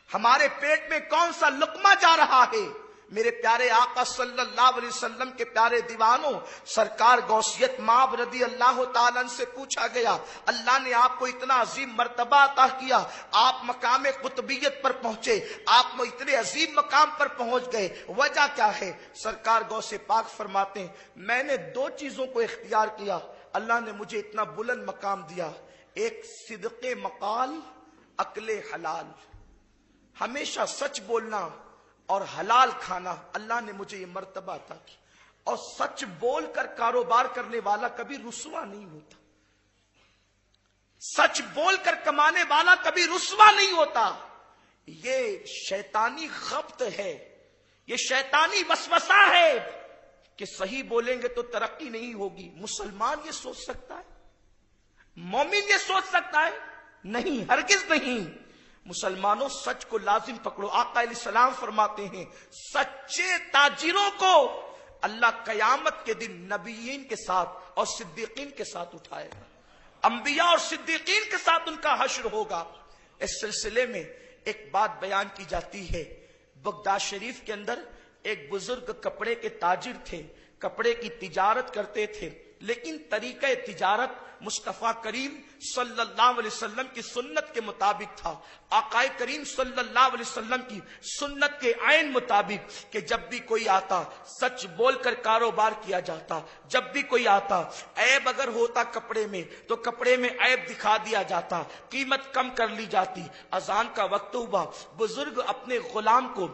ہمارے پیٹ میں کون سا لقمہ جا رہا ہے؟ میرے پیارے آقا صلی اللہ علیہ وسلم کے پیارے دیوانوں، سرکار غوثیت مآب رضی اللہ تعالیٰ عنہ سے پوچھا گیا، اللہ نے آپ کو اتنا عظیم مرتبہ عطا کیا، آپ مقام قطبیت پر پہنچے، آپ اتنے عظیم مقام پر پہنچ گئے، وجہ کیا ہے؟ سرکار غوث پاک فرماتے ہیں میں نے 2 چیزوں کو اختیار کیا، اللہ نے مجھے اتنا بلند مقام دیا. ایک صدق مقال، عقل حلال، ہمیشہ سچ بولنا اور حلال کھانا، اللہ نے مجھے یہ مرتبہ عطا کی. اور سچ بول کر کاروبار کرنے والا کبھی رسوا نہیں ہوتا، سچ بول کر کمانے والا کبھی رسوا نہیں ہوتا. یہ شیطانی خبط ہے، یہ شیطانی وسوسہ ہے کہ صحیح بولیں گے تو ترقی نہیں ہوگی. مسلمان یہ سوچ سکتا ہے؟ مومن یہ سوچ سکتا ہے؟ نہیں، ہرگز نہیں. مسلمانوں سچ کو لازم پکڑو. آقا علیہ السلام فرماتے ہیں سچے تاجروں کو اللہ قیامت کے دن نبیین کے ساتھ اور صدیقین کے ساتھ اٹھائے گا، انبیاء اور صدیقین کے ساتھ ان کا حشر ہوگا. اس سلسلے میں ایک بات بیان کی جاتی ہے. بغداد شریف کے اندر ایک بزرگ کپڑے کے تاجر تھے، کپڑے کی تجارت کرتے تھے، لیکن طریقہ تجارت مصطفیٰ کریم صلی اللہ علیہ وسلم کی سنت کے مطابق تھا. آقا کریم صلی اللہ علیہ وسلم کی سنت کے عین مطابق کہ جب بھی کوئی آتا سچ بول کر کاروبار کیا جاتا، جب بھی کوئی آتا عیب اگر ہوتا کپڑے میں تو کپڑے میں عیب دکھا دیا جاتا، قیمت کم کر لی جاتی. اذان کا وقت ہوا، بزرگ اپنے غلام کو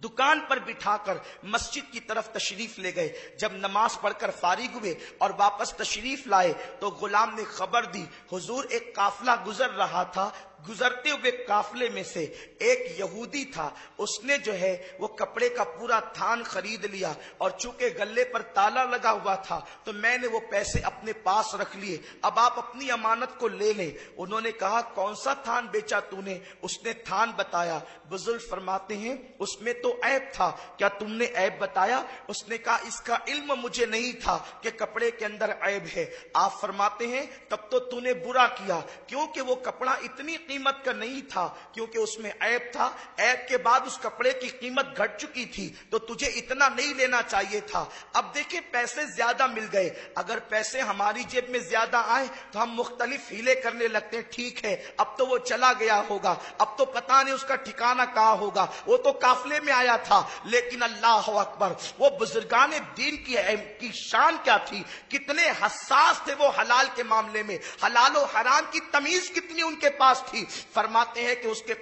دکان پر بٹھا کر مسجد کی طرف تشریف لے گئے. جب نماز پڑھ کر فارغ ہوئے اور واپس تشریف لائے تو غلام نے خبر دی حضور ایک قافلہ گزر رہا تھا، گزرتے ہوئے قافلے میں سے ایک یہودی تھا، اس نے جو ہے وہ کپڑے کا پورا تھان خرید لیا، اور چونکہ گلے پر تالا لگا ہوا تھا تو میں نے وہ پیسے اپنے پاس رکھ لیے، اب آپ اپنی امانت کو لے لیں. انہوں نے کہا کون سا تھان بیچا تو نے؟ اس نے تھان بتایا. بزرگ فرماتے ہیں اس میں تو عیب تھا، کیا تم نے عیب بتایا؟ اس نے کہا اس کا علم مجھے نہیں تھا کہ کپڑے کے اندر عیب ہے. آپ فرماتے ہیں تب تو نے برا کیا، کیونکہ وہ کپڑا اتنی قیمت کا نہیں تھا، کیونکہ اس میں عیب تھا، عیب کے بعد اس کپڑے کی قیمت گھٹ چکی تھی تو تجھے اتنا نہیں لینا چاہیے تھا. اب دیکھیں پیسے زیادہ مل گئے، اگر پیسے ہماری جیب میں زیادہ آئے تو ہم مختلف ہیلے کرنے لگتے ہیں، ٹھیک ہے اب تو وہ چلا گیا ہوگا، اب تو پتہ نہیں اس کا ٹھکانہ کہاں ہوگا، وہ تو قافلے میں آیا تھا. لیکن اللہ اکبر، وہ بزرگان دین کی شان کیا تھی، کتنے حساس تھے وہ حلال کے معاملے میں، حلال و حرام کی تمیز کتنی ان کے پاس تھی. فرماتے ہیں کہ اس کے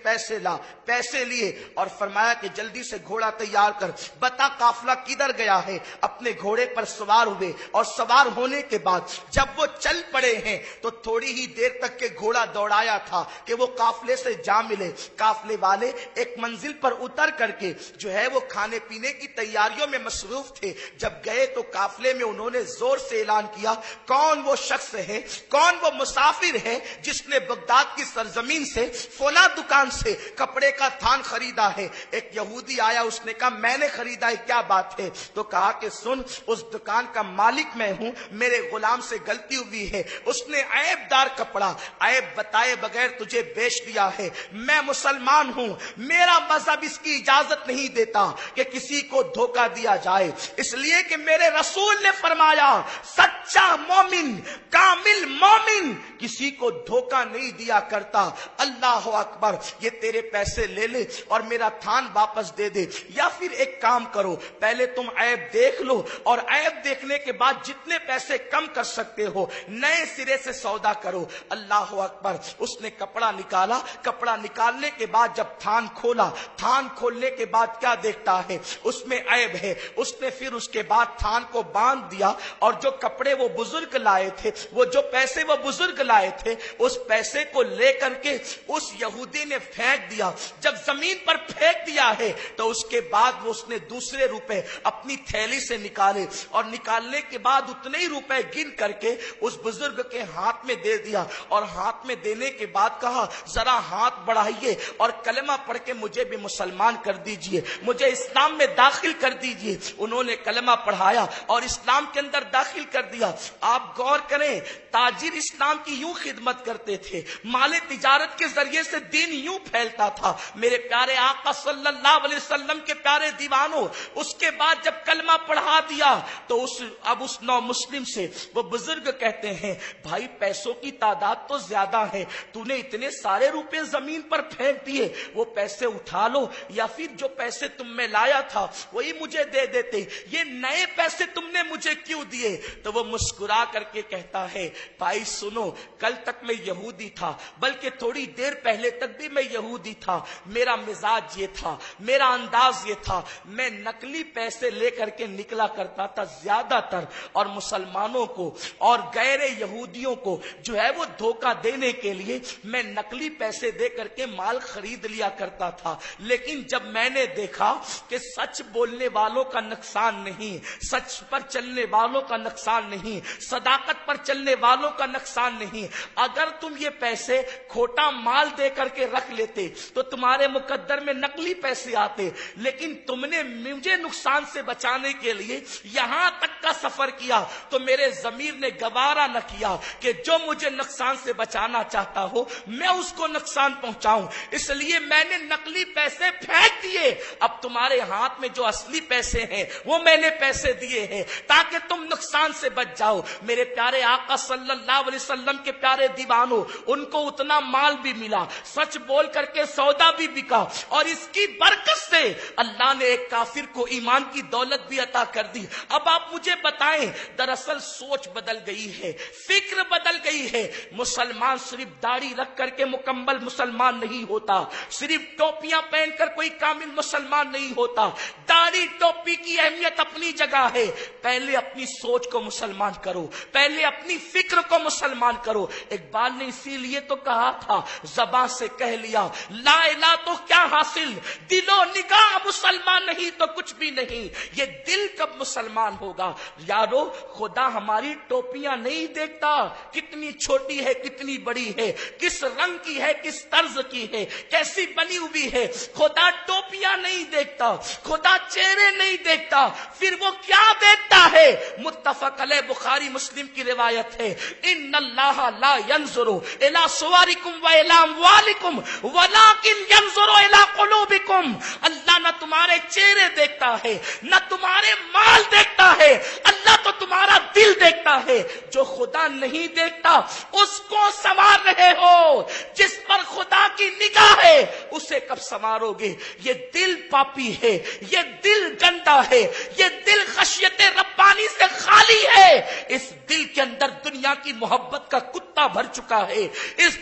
پیسے لیے اور فرمایا کہ جلدی سے گھوڑا تیار کر، بتا قافلہ کدھر گیا ہے. اپنے گھوڑے پر سوار ہوئے اور سوار ہونے کے بعد جب وہ چل پڑے ہیں تو تھوڑی ہی دیر تک کے گھوڑا دوڑایا تھا کہ وہ قافلے سے جا ملے. قافلے والے ایک منزل پر اتر کر کے جو ہے وہ کھانے پینے کی تیاریوں میں مصروف تھے. جب گئے تو قافلے میں انہوں نے زور سے اعلان کیا کون وہ شخص ہے، کون وہ مسافر ہے جس نے بغداد کی سرزمین سے فلاں دکان سے کپڑے کا تھان خریدا ہے. ایک یہودی آیا، اس نے کہا میں نے خریدا ہے، کیا بات ہے؟ تو کہا کہ سن، اس دکان کا مالک میں ہوں، میرے غلام سے غلطی ہوئی ہے، اس نے عیب دار کپڑا عیب بتائے بغیر تجھے بیچ دیا ہے. میں مسلمان ہوں، میرا مذہب اس کی اجازت نہیں دیتا کہ کسی کو دھوکہ دیا جائے، اس لیے کہ میرے رسول نے فرمایا سچا مومن، کامل مومن کسی کو دھوکہ نہیں دیا کرتا. اللہ اکبر یہ تیرے پیسے لے لے اور میرا تھان واپس دے دے، یا پھر ایک کام کرو پہلے تم عیب دیکھ لو اور عیب دیکھنے کے بعد جتنے پیسے کم کر سکتے ہو نئے سرے سے سودا کرو۔ اللہ اکبر، اس نے کپڑا نکالا، کپڑا نکالنے کے بعد جب تھان کھولا، تھان کھولنے کے بعد کیا دیکھتا ہے اس میں عیب ہے۔ اس نے پھر اس کے بعد تھان کو باندھ دیا اور جو کپڑے وہ بزرگ لائے تھے، وہ جو پیسے وہ بزرگ لائے تھے، اس پیسے کو لے کر کے اس یہودی نے پھینک دیا۔ جب زمین پر پھینک دیا ہے تو اس کے بعد وہ اس نے دوسرے روپے اپنی تھیلی سے نکالے اور نکالنے کے بعد اتنے ہی روپے گن کر کے اس بزرگ کے ہاتھ میں دے دیا، اور ہاتھ میں دینے کے بعد کہا ذرا ہاتھ بڑھائیے اور کلمہ پڑھ کے مجھے بھی مسلمان کر دیجئے، مجھے اسلام میں داخل کر دیجئے۔ انہوں نے کلمہ پڑھایا اور اسلام کے اندر داخل کر دیا۔ آپ غور کریں، تاجر اسلام کی یوں خدمت کرتے تھے، مال تجارت کے ذریعے سے دین یوں پھیلتا تھا۔ میرے پیارے آقا صلی اللہ علیہ وسلم کے پیارے دیوانوں، اس کے بعد جب کلمہ پڑھا دیا تو اب اس نو مسلم سے وہ بزرگ کہتے ہیں بھائی پیسوں کی تعداد تو زیادہ ہے، تو نے اتنے سارے روپے زمین پر پھینک دیے، وہ پیسے اٹھا لو یا پھر جو پیسے تم میں لایا تھا وہی مجھے دے دیتے، یہ نئے پیسے تم نے مجھے کیوں دیے؟ تو وہ مسکرا کر کے کہتا ہے بھائی سنو، کل تک میں یہودی تھا، بلکہ تھوڑی دیر پہلے تک بھی میں یہودی تھا، میرا مزاج یہ تھا، میرا انداز یہ تھا، میں نقلی پیسے لے کر کے نکلا کرتا تھا زیادہ تر، اور مسلمانوں کو اور غیر یہودیوں کو جو ہے وہ دھوکہ دینے کے لیے میں نقلی پیسے دے کر کے مال خرید لیا کرتا تھا۔ لیکن جب میں نے دیکھا کہ سچ بولنے والوں کا نقصان نہیں، سچ پر چلنے والوں کا نقصان نہیں، صداقت پر چلنے والوں کا نقصان نہیں، اگر تم یہ پیسے کھوٹا مال دے کر کے رکھ لیتے تو تمہارے مقدر میں نقلی پیسے آتے، لیکن تم نے مجھے نقصان سے بچانے کے لیے یہاں تک کا سفر کیا تو میرے ضمیر نے گوارا نہ کیا کہ جو مجھے نقصان سے بچانا چاہتا ہو میں اس کو نقصان پہنچاؤں، اس لیے میں نے نقلی پیسے پھینک دیے، اب تمہارے ہاتھ میں جو اصلی پیسے ہیں وہ میں نے پیسے دیے ہیں تاکہ تم نقصان سے بچ جاؤ۔ میرے پیارے آقا صلی اللہ علیہ وسلم کے پیارے دیوانوں، ان کو اتنا مال بھی ملا، سچ بول کر کے سودا بھی بکا، اور اس کی برکت سے اللہ نے ایک کافر کو ایمان کی دولت بھی عطا کر دی۔ اب آپ مجھے بتائیں، دراصل سوچ بدل گئی ہے، فکر بدل گئی ہے۔ مسلمان صرف داڑھی رکھ کر کے مکمل مسلمان نہیں ہوتا، صرف ٹوپیاں پہن کر کوئی کامل مسلمان نہیں ہوتا۔ داڑھی ٹوپی کی اہمیت اپنی جگہ ہے، پہلے اپنی سوچ کو مسلمان کرو، پہلے اپنی فکر کو مسلمان کرو۔ اقبال نے اسی لیے تو کہا تھا زباں سے کہہ لیا لا الہ تو کیا حاصل، دل و نگاہ مسلمان نہیں تو کچھ بھی نہیں۔ یہ دل کب مسلمان ہوگا؟ یارو خدا ہماری ٹوپیاں نہیں دیکھتا، کتنی چھوٹی ہے کتنی بڑی ہے، کس رنگ کی ہے کس طرز کی ہے، کیسی بنی ہوئی ہے، خدا ٹوپیاں نہیں دیکھتا، خدا چہرے نہیں دیکھتا، پھر وہ کیا دیکھتا ہے؟ متفق علیہ بخاری مسلم کی روایت ہے ان اللہ لا ينظر الى صورکم و الى اموالکم ولکن ينظر الى قلوبکم۔ اللہ نہ تمہارے چہرے دیکھتا ہے نہ تمہارے مال دیکھتا ہے، اللہ تو تمہارا دل دیکھتا ہے۔ جو خدا نہیں دیکھتا اس کو سنوار رہے ہو، جس پر خدا کی نگاہ ہے اسے کب سنوارو گے؟ یہ دل پاپی ہے، یہ دل گندا ہے، یہ دل خشیت ربانی سے خالی ہے۔ اس دل کے اندر دنیا کی محبت کا کتا بھر چکا ہے، اس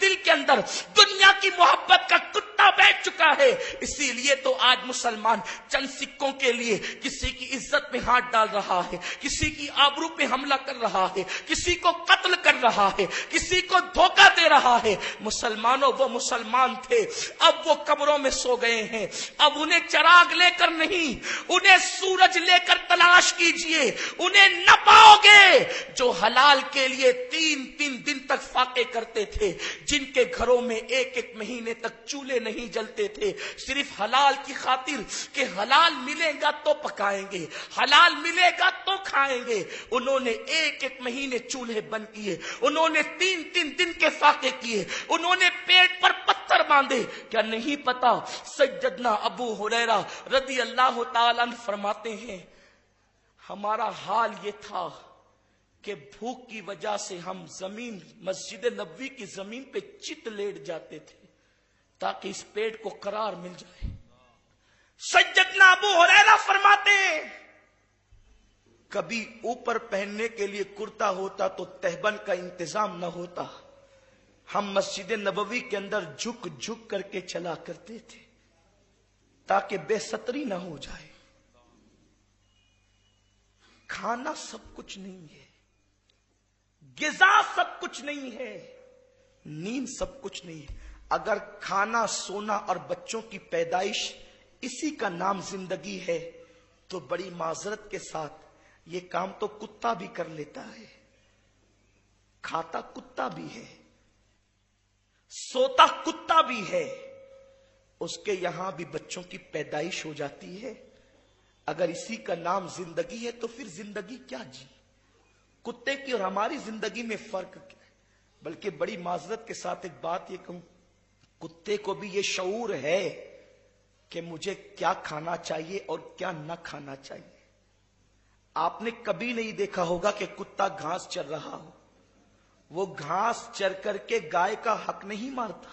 دل کے اندر دنیا کی محبت کا کتا بیٹھ چکا ہے۔ اسی لیے تو آج مسلمان چند سکوں کے لیے کسی کی عزت میں ہاتھ ڈال رہا ہے، کسی کی آبرو پہ حملہ کر رہا ہے، کسی کو قتل کر رہا ہے، کسی کو دھوکہ دے رہا ہے۔ مسلمانوں وہ مسلمان تھے، اب وہ قبروں میں سو گئے ہیں، اب انہیں چراغ لے کر نہیں، انہیں سورج لے کر تلاش کیجئے، انہیں نہ پاؤ گے جو حلال کے لیے 3 دن تک فاقے کرتے تھے، جن کے گھروں میں 1 مہینے تک چولہے نہیں جلتے تھے، صرف حلال کی خاطر کہ حلال ملے گا تو پکائیں گے، حلال ملے گا تو کھائیں گے۔ انہوں نے 1 مہینے چولہے بند کیے، انہوں نے 3 دن کے فاقے کیے، انہوں نے پیٹ پر پتھر باندھے۔ کیا نہیں پتا سیدنا ابو ہریرہ رضی اللہ تعالیٰ عنہ فرماتے ہیں ہمارا حال یہ تھا کہ بھوک کی وجہ سے ہم زمین مسجد نبوی کی زمین پہ چت لیٹ جاتے تھے تاکہ اس پیٹ کو قرار مل جائے. سیدنا ابو ہریرہ فرماتے ہیں کبھی اوپر پہننے کے لیے کرتا ہوتا تو تہبند کا انتظام نہ ہوتا، ہم مسجد نبوی کے اندر جھک جھک کر کے چلا کرتے تھے تاکہ بے ستری نہ ہو جائے. کھانا سب کچھ نہیں ہے، غذا سب کچھ نہیں ہے، نیند سب کچھ نہیں ہے. اگر کھانا سونا اور بچوں کی پیدائش اسی کا نام زندگی ہے تو بڑی معذرت کے ساتھ یہ کام تو کتا بھی کر لیتا ہے، کھاتا کتا بھی ہے، سوتا کتا بھی ہے، اس کے یہاں بھی بچوں کی پیدائش ہو جاتی ہے. اگر اسی کا نام زندگی ہے تو پھر زندگی کیا جی؟ کتے کی اور ہماری زندگی میں فرق کیا ہے؟ بلکہ بڑی معذرت کے ساتھ ایک بات یہ کہوں، کتے کو بھی یہ شعور ہے کہ مجھے کیا کھانا چاہیے اور کیا نہ کھانا چاہیے. آپ نے کبھی نہیں دیکھا ہوگا کہ کتا گھاس چر رہا ہو، وہ گھاس چر کر کے گائے کا حق نہیں مارتا،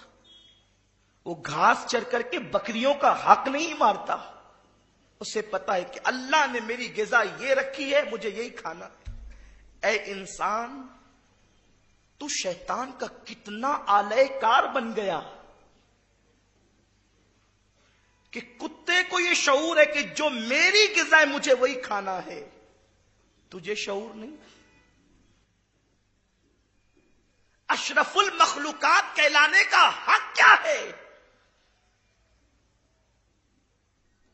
وہ گھاس چر کر کے بکریوں کا حق نہیں مارتا. اسے پتا ہے کہ اللہ نے میری غذا یہ رکھی ہے، مجھے یہی کھانا. اے انسان، تو شیطان کا کتنا آلے کار بن گیا کہ کتے کو یہ شعور ہے کہ جو میری غذا ہے مجھے وہی کھانا ہے. تجھے شعور نہیں؟ اشرف المخلوقات کہلانے کا حق کیا ہے؟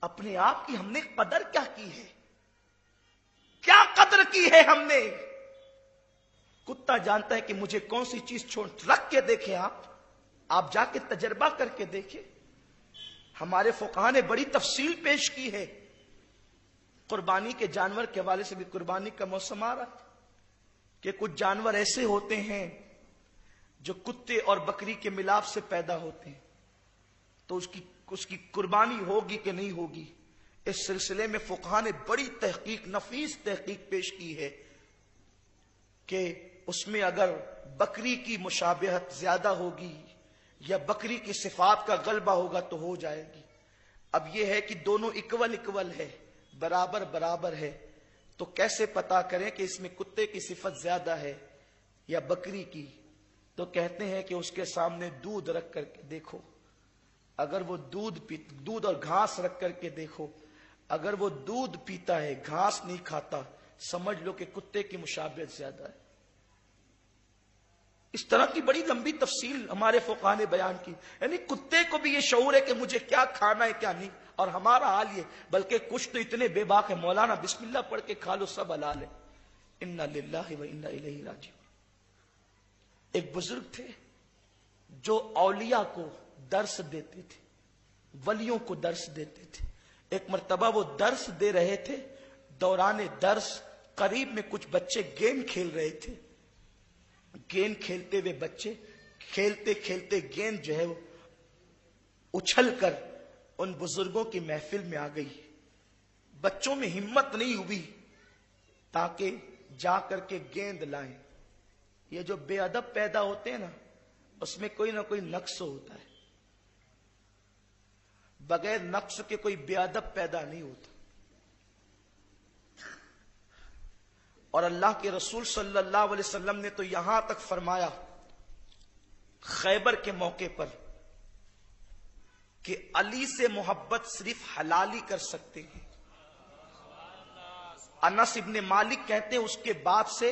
اپنے آپ کی ہم نے قدر کیا کی ہے؟ کیا قدر کی ہے ہم نے؟ کتا جانتا ہے کہ مجھے کون سی چیز چھوڑ. رکھ کے دیکھیں، آپ جا کے تجربہ کر کے دیکھیں. ہمارے فقہاء نے بڑی تفصیل پیش کی ہے. قربانی کے جانور کے حوالے سے بھی قربانی کا موسم آ رہا ہے کہ کچھ جانور ایسے ہوتے ہیں جو کتے اور بکری کے ملاپ سے پیدا ہوتے ہیں، تو اس کی قربانی ہوگی کہ نہیں ہوگی. اس سلسلے میں فقہاء نے بڑی تحقیق، نفیس تحقیق پیش کی ہے کہ اس میں اگر بکری کی مشابہت زیادہ ہوگی یا بکری کی صفات کا غلبہ ہوگا تو ہو جائے گی. اب یہ ہے کہ دونوں اکول ہے، برابر برابر ہے، تو کیسے پتا کریں کہ اس میں کتے کی صفت زیادہ ہے یا بکری کی؟ تو کہتے ہیں کہ اس کے سامنے دودھ رکھ کر کے دیکھو، اگر وہ دودھ اور گھاس رکھ کر کے دیکھو، اگر وہ دودھ پیتا ہے گھاس نہیں کھاتا، سمجھ لو کہ کتے کی مشابہت زیادہ ہے. اس طرح کی بڑی لمبی تفصیل ہمارے فقہاء نے بیان کی. یعنی کتے کو بھی یہ شعور ہے کہ مجھے کیا کھانا ہے کیا نہیں. اور ہمارا حال یہ، بلکہ کچھ تو اتنے بے باک ہے، مولانا بسم اللہ پڑھ کے کھا لو سب حلال ہے. انا للہ و انا الیہ راجعون. ایک بزرگ تھے جو اولیاء کو درس دیتے تھے، ولیوں کو درس دیتے تھے. ایک مرتبہ وہ درس دے رہے تھے، دوران درس قریب میں کچھ بچے گیم کھیل رہے تھے. گیند کھیلتے ہوئے بچے کھیلتے کھیلتے گیند جو ہے وہ اچھل کر ان بزرگوں کی محفل میں آ گئی. بچوں میں ہمت نہیں ہوئی تاکہ جا کر کے گیند لائیں. یہ جو بے ادب پیدا ہوتے ہیں نا، اس میں کوئی نہ کوئی نقص ہوتا ہے. بغیر نقص کے کوئی بے ادب پیدا نہیں ہوتا. اور اللہ کے رسول صلی اللہ علیہ وسلم نے تو یہاں تک فرمایا خیبر کے موقع پر کہ علی سے محبت صرف حلالی کر سکتے ہیں. انس ابن مالک کہتے ہیں اس کے بعد سے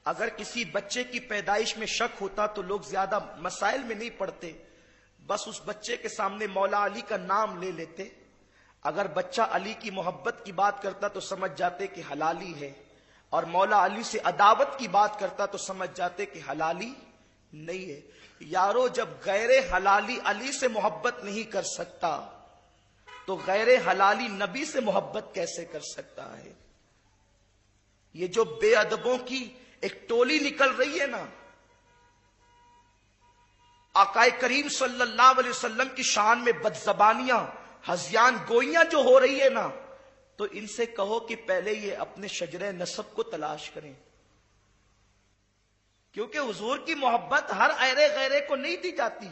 اگر کسی بچے کی پیدائش میں شک ہوتا تو لوگ زیادہ مسائل میں نہیں پڑتے، بس اس بچے کے سامنے مولا علی کا نام لے لیتے. اگر بچہ علی کی محبت کی بات کرتا تو سمجھ جاتے کہ حلالی ہے، اور مولا علی سے عداوت کی بات کرتا تو سمجھ جاتے کہ حلالی نہیں ہے. یارو، جب غیر حلالی علی سے محبت نہیں کر سکتا تو غیر حلالی نبی سے محبت کیسے کر سکتا ہے؟ یہ جو بے ادبوں کی ایک ٹولی نکل رہی ہے نا، آقا کریم صلی اللہ علیہ وسلم کی شان میں بدزبانیاں، ہذیان گوئیاں جو ہو رہی ہے نا، تو ان سے کہو کہ پہلے یہ اپنے شجرہ نسب کو تلاش کریں. کیونکہ حضور کی محبت ہر ایرے غیرے کو نہیں دی جاتی،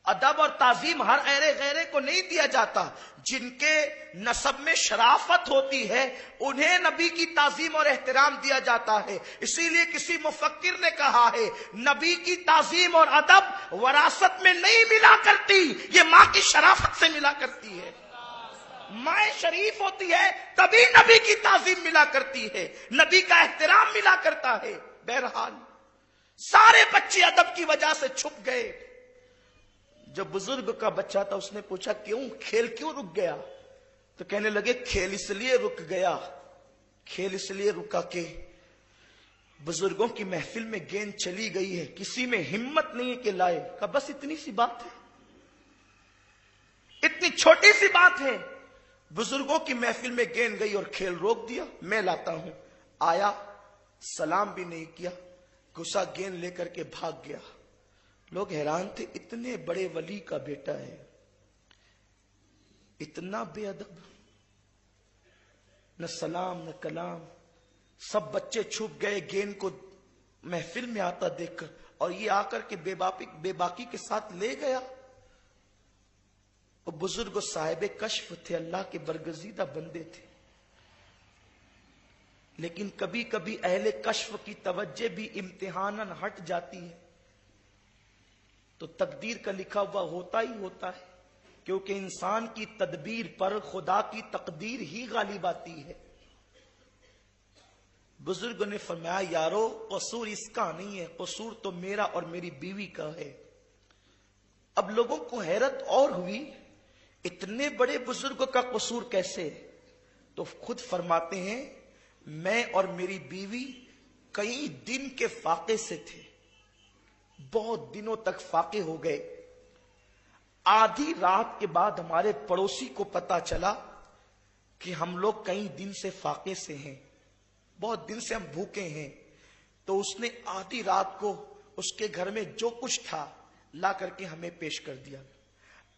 ادب اور تعظیم ہر ایرے غیرے کو نہیں دیا جاتا۔ جن کے نسب میں شرافت ہوتی ہے انہیں نبی کی تعظیم اور احترام دیا جاتا ہے۔ اسی لیے کسی مفکر نے کہا ہے نبی کی تعظیم اور ادب وراثت میں نہیں ملا کرتی، یہ ماں کی شرافت سے ملا کرتی ہے۔ ماں شریف ہوتی ہے تبھی نبی کی تعظیم ملا کرتی ہے، نبی کا احترام ملا کرتا ہے۔ بہرحال سارے بچے ادب کی وجہ سے چھپ گئے۔ جب بزرگ کا بچہ تھا اس نے پوچھا کیوں، کھیل کیوں رک گیا؟ تو کہنے لگے کھیل اس لیے رک گیا، کھیل اس لیے رکا کہ بزرگوں کی محفل میں گیند چلی گئی ہے، کسی میں ہمت نہیں ہے کہ لائے۔ کہا بس اتنی سی بات ہے، اتنی چھوٹی سی بات ہے۔ بزرگوں کی محفل میں گیند گئی اور کھیل روک دیا، میں لاتا ہوں۔ آیا، سلام بھی نہیں کیا، گھسا گیند لے کر کے بھاگ گیا۔ لوگ حیران تھے، اتنے بڑے ولی کا بیٹا ہے، اتنا بے ادب، نہ سلام نہ کلام۔ سب بچے چھپ گئے گیند کو محفل میں آتا دیکھ کر، اور یہ آ کر کے بے باکی کے ساتھ لے گیا۔ وہ بزرگ صاحب کشف تھے، اللہ کے برگزیدہ بندے تھے، لیکن کبھی کبھی اہل کشف کی توجہ بھی امتحاناً ہٹ جاتی ہے تو تقدیر کا لکھا ہوا ہوتا ہی ہوتا ہے، کیونکہ انسان کی تدبیر پر خدا کی تقدیر ہی غالب آتی ہے۔ بزرگ نے فرمایا یارو قصور اس کا نہیں ہے، قصور تو میرا اور میری بیوی کا ہے۔ اب لوگوں کو حیرت اور ہوئی، اتنے بڑے بزرگ کا قصور کیسے؟ تو خود فرماتے ہیں میں اور میری بیوی کئی دن کے فاقے سے تھے، بہت دنوں تک فاقے ہو گئے۔ آدھی رات کے بعد ہمارے پڑوسی کو پتا چلا کہ ہم لوگ کئی دن سے فاقے سے ہیں، بہت دن سے ہم بھوکے ہیں۔ تو اس نے آدھی رات کو اس کے گھر میں جو کچھ تھا لا کر کے ہمیں پیش کر دیا۔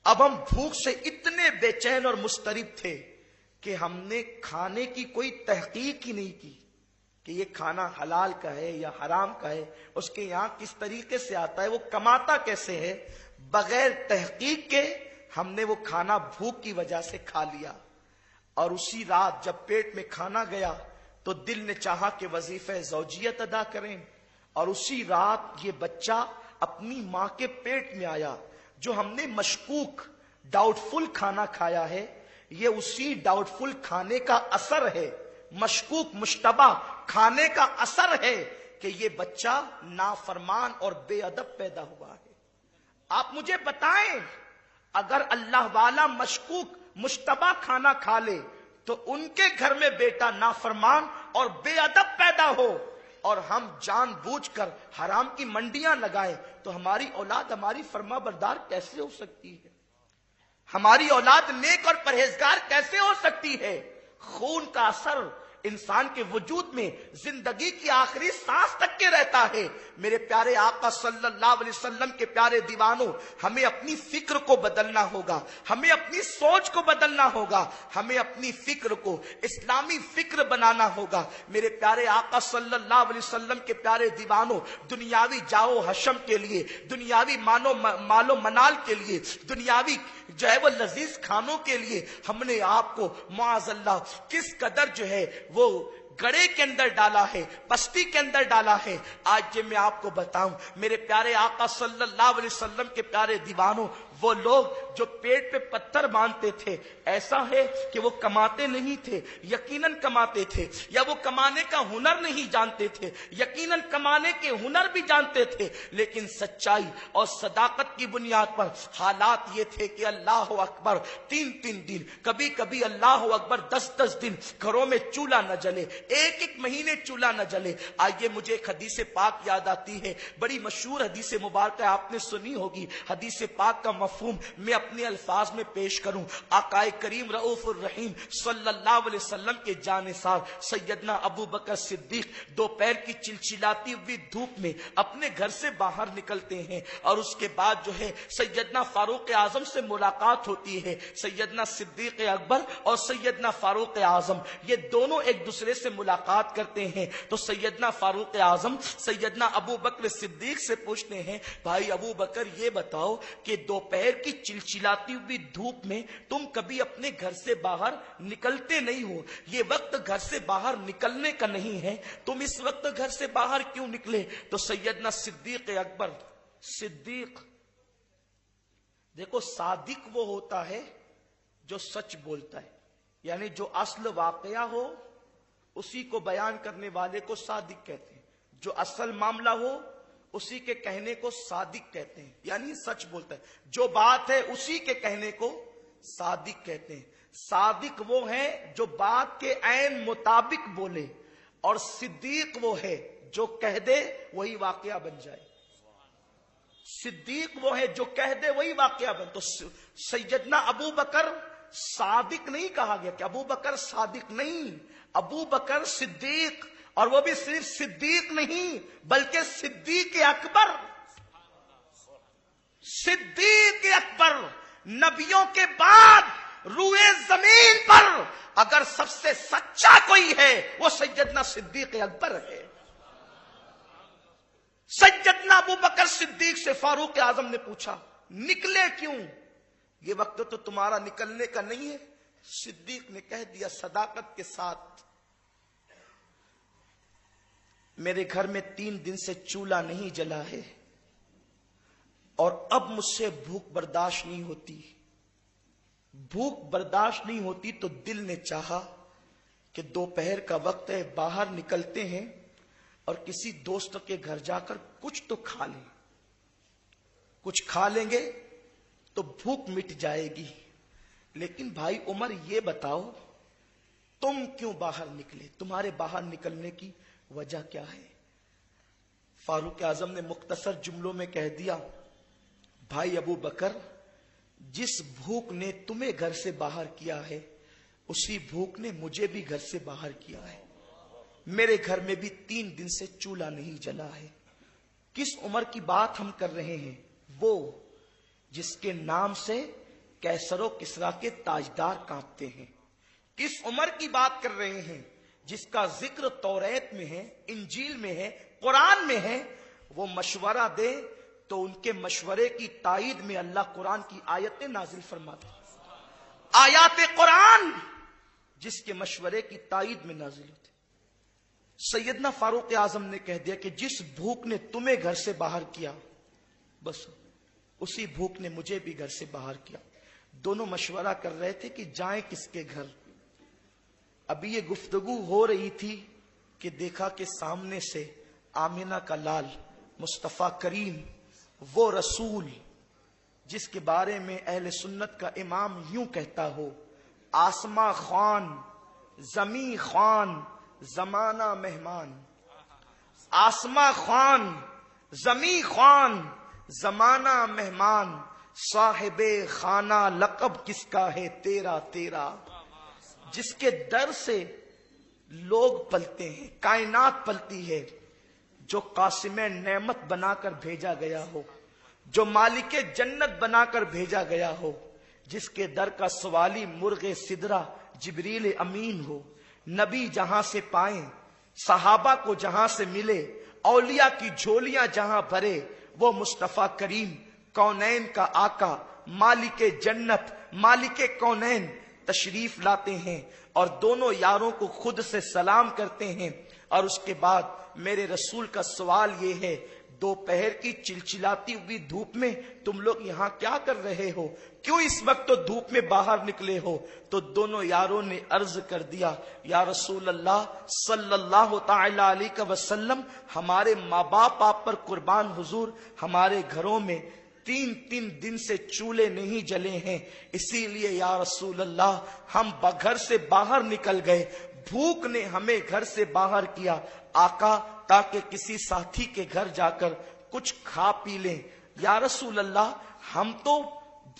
اب ہم بھوک سے اتنے بے چین اور مضطرب تھے کہ ہم نے کھانے کی کوئی تحقیق ہی نہیں کی کہ یہ کھانا حلال کا ہے یا حرام کا ہے، اس کے یہاں کس طریقے سے آتا ہے، وہ کماتا کیسے ہے۔ بغیر تحقیق کے ہم نے وہ کھانا بھوک کی وجہ سے کھا لیا۔ اور اسی رات جب پیٹ میں کھانا گیا تو دل نے چاہا کہ وظیفہ زوجیت ادا کریں، اور اسی رات یہ بچہ اپنی ماں کے پیٹ میں آیا۔ جو ہم نے مشکوک ڈاؤٹ فل کھانا کھایا ہے، یہ اسی ڈاؤٹ فل کھانے کا اثر ہے، مشکوک مشتبہ کھانے کا اثر ہے کہ یہ بچہ نافرمان اور بے ادب پیدا ہوا ہے۔ آپ مجھے بتائیں اگر اللہ والا مشکوک مشتبہ کھانا کھا لے تو ان کے گھر میں بیٹا نافرمان اور بے ادب پیدا ہو، اور ہم جان بوجھ کر حرام کی منڈیاں لگائیں، تو ہماری اولاد ہماری فرما بردار کیسے ہو سکتی ہے؟ ہماری اولاد نیک اور پرہیزگار کیسے ہو سکتی ہے؟ خون کا اثر انسان کے وجود میں زندگی کی آخری سانس تک کے رہتا ہے۔ میرے پیارے آقا صلی اللہ علیہ وسلم کے پیارے دیوانوں، ہمیں اپنی فکر کو بدلنا ہوگا، ہمیں اپنی سوچ کو بدلنا ہوگا، ہمیں اپنی فکر کو اسلامی فکر بنانا ہوگا۔ میرے پیارے آقا صلی اللہ علیہ وسلم کے پیارے دیوانوں، دنیاوی جاؤ حشم کے لیے، دنیاوی مال و منال کے لیے، دنیاوی جو ہے وہ لذیذ کھانوں کے لیے ہم نے آپ کو معاذ اللہ کس قدر جو ہے وہ گڑے کے اندر ڈالا ہے، بستی کے اندر ڈالا ہے۔ آج یہ میں آپ کو بتاؤں، میرے پیارے آقا صلی اللہ علیہ وسلم کے پیارے دیوانوں، وہ لوگ جو پیٹ پہ پتھر باندھتے تھے، ایسا ہے کہ وہ کماتے نہیں تھے، یقیناً کماتے تھے، یا وہ کمانے کا ہنر نہیں جانتے تھے، یقیناً کمانے کے ہنر بھی جانتے تھے، لیکن سچائی اور صداقت کی بنیاد پر حالات یہ تھے کہ اللہ اکبر 3 دن، کبھی کبھی اللہ اکبر 10 دن گھروں میں چولہا نہ جلے، ایک مہینے چولہا نہ جلے۔ آئیے مجھے ایک حدیث پاک یاد آتی ہے، بڑی مشہور حدیث مبارکہ آپ نے سنی ہوگی۔ حدیث پاک کا مفہوم میں اپنے الفاظ میں پیش کروں۔ آقا کریم رؤوف الرحیم صلی اللہ علیہ وسلم کے جانثار سیدنا ابو بکر صدیق دوپہر کی چلچلاتی ہوئی دھوپ میں اپنے گھر سے باہر نکلتے ہیں، اور اس کے بعد جو ہے سیدنا فاروق اعظم سے ملاقات ہوتی ہے۔ سیدنا صدیق اکبر اور سیدنا فاروق اعظم یہ دونوں ایک دوسرے سے ملاقات کرتے ہیں تو سیدنا فاروق اعظم سیدنا ابو بکر صدیق سے پوچھتے ہیں بھائی ابو بکر یہ بتاؤ کہ دوپہر کی چلچلاتی ہوئی دھوپ میں تم کبھی اپنے گھر سے باہر نکلتے نہیں ہو, یہ وقت گھر سے باہر نکلنے کا نہیں ہے, تم اس وقت گھر سے باہر کیوں نکلے؟ تو سیدنا صدیق اکبر, صدیق دیکھو صادق وہ ہوتا ہے جو سچ بولتا ہے, یعنی جو اصل واقعہ ہو اسی کو بیان کرنے والے کو صادق کہتے ہیں, جو اصل معاملہ ہو اسی کے کہنے کو صادق کہتے ہیں, یعنی سچ بولتا ہے, جو بات ہے اسی کے کہنے کو صادق کہتے ہیں. صادق وہ ہے جو بات کے عین مطابق بولے, اور صدیق وہ ہے جو کہہ دے وہی واقعہ بن جائے. صدیق وہ ہے جو کہہ دے وہی واقعہ بن. تو سیدنا ابو بکر صادق نہیں کہا گیا کہ ابو بکر صادق نہیں, ابو بکر صدیق, اور وہ بھی صرف صدیق نہیں بلکہ صدیق اکبر. صدیق اکبر نبیوں کے بعد روئے زمین پر اگر سب سے سچا کوئی ہے وہ سیدنا صدیق اکبر ہے. سیدنا ابو بکر صدیق سے فاروق اعظم نے پوچھا نکلے کیوں؟ یہ وقت تو تمہارا نکلنے کا نہیں ہے. صدیق نے کہہ دیا صداقت کے ساتھ میرے گھر میں 3 دن سے چولہا نہیں جلا ہے اور اب مجھ سے بھوک برداشت نہیں ہوتی. بھوک برداشت نہیں ہوتی تو دل نے چاہا کہ دوپہر کا وقت ہے, باہر نکلتے ہیں اور کسی دوست کے گھر جا کر کچھ تو کھا لیں. کچھ کھا لیں گے تو بھوک مٹ جائے گی. لیکن بھائی عمر یہ بتاؤ تم کیوں باہر نکلے؟ تمہارے باہر نکلنے کی وجہ کیا ہے؟ فاروق اعظم نے مختصر جملوں میں کہہ دیا بھائی ابو بکر, جس بھوک نے تمہیں گھر سے باہر کیا ہے اسی بھوک نے مجھے بھی گھر سے باہر کیا ہے. میرے گھر میں بھی 3 دن سے چولہا نہیں جلا ہے. کس عمر کی بات ہم کر رہے ہیں؟ وہ جس کے نام سے کیسر و کسریٰ کے تاجدار کانپتے ہیں. کس عمر کی بات کر رہے ہیں؟ جس کا ذکر توریت میں ہے, انجیل میں ہے, قرآن میں ہے. وہ مشورہ دے تو ان کے مشورے کی تائید میں اللہ قرآن کی آیتیں نازل فرماتے. آیات قرآن جس کے مشورے کی تائید میں نازل ہوتے. سیدنا فاروق اعظم نے کہہ دیا کہ جس بھوک نے تمہیں گھر سے باہر کیا بس اسی بھوک نے مجھے بھی گھر سے باہر کیا. دونوں مشورہ کر رہے تھے کہ جائیں کس کے گھر. ابھی یہ گفتگو ہو رہی تھی کہ دیکھا کہ سامنے سے آمینہ کا لال مصطفیٰ کریم, وہ رسول جس کے بارے میں اہل سنت کا امام یوں کہتا ہو آسماں خوان زمیں خوان زمانہ مہمان. آسماں خوان زمیں خوان زمانہ مہمان, صاحب خانہ لقب کس کا ہے تیرا تیرا. جس کے در سے لوگ پلتے ہیں, کائنات پلتی ہے, جو قاسم نعمت بنا کر بھیجا گیا ہو, جو مالک جنت بنا کر بھیجا گیا ہو, جس کے در کا سوالی مرغ سدرہ جبریل امین ہو. نبی جہاں سے پائیں, صحابہ کو جہاں سے ملے, اولیاء کی جھولیاں جہاں بھرے, وہ مصطفیٰ کریم کونین کا آقا مالک جنت مالک کونین تشریف لاتے ہیں اور دونوں یاروں کو خود سے سلام کرتے ہیں. اور اس کے بعد میرے رسول کا سوال یہ ہے دوپہر کی چلچلاتی ہوئی دھوپ میں تم لوگ یہاں کیا کر رہے ہو؟ کیوں اس وقت تو دھوپ میں باہر نکلے ہو؟ تو دونوں یاروں نے عرض کر دیا یا رسول اللہ صلی اللہ تعالی علیہ وسلم, ہمارے ماں باپ آپ پر قربان حضور, ہمارے گھروں میں 3 دن سے چولہے نہیں جلے ہیں, اسی لیے یا رسول اللہ ہم گھر سے باہر نکل گئے, بھوک نے ہمیں گھر سے باہر کیا آقا تاکہ کسی ساتھی کے گھر جا کر کچھ کھا پی لیں. یا رسول اللہ ہم تو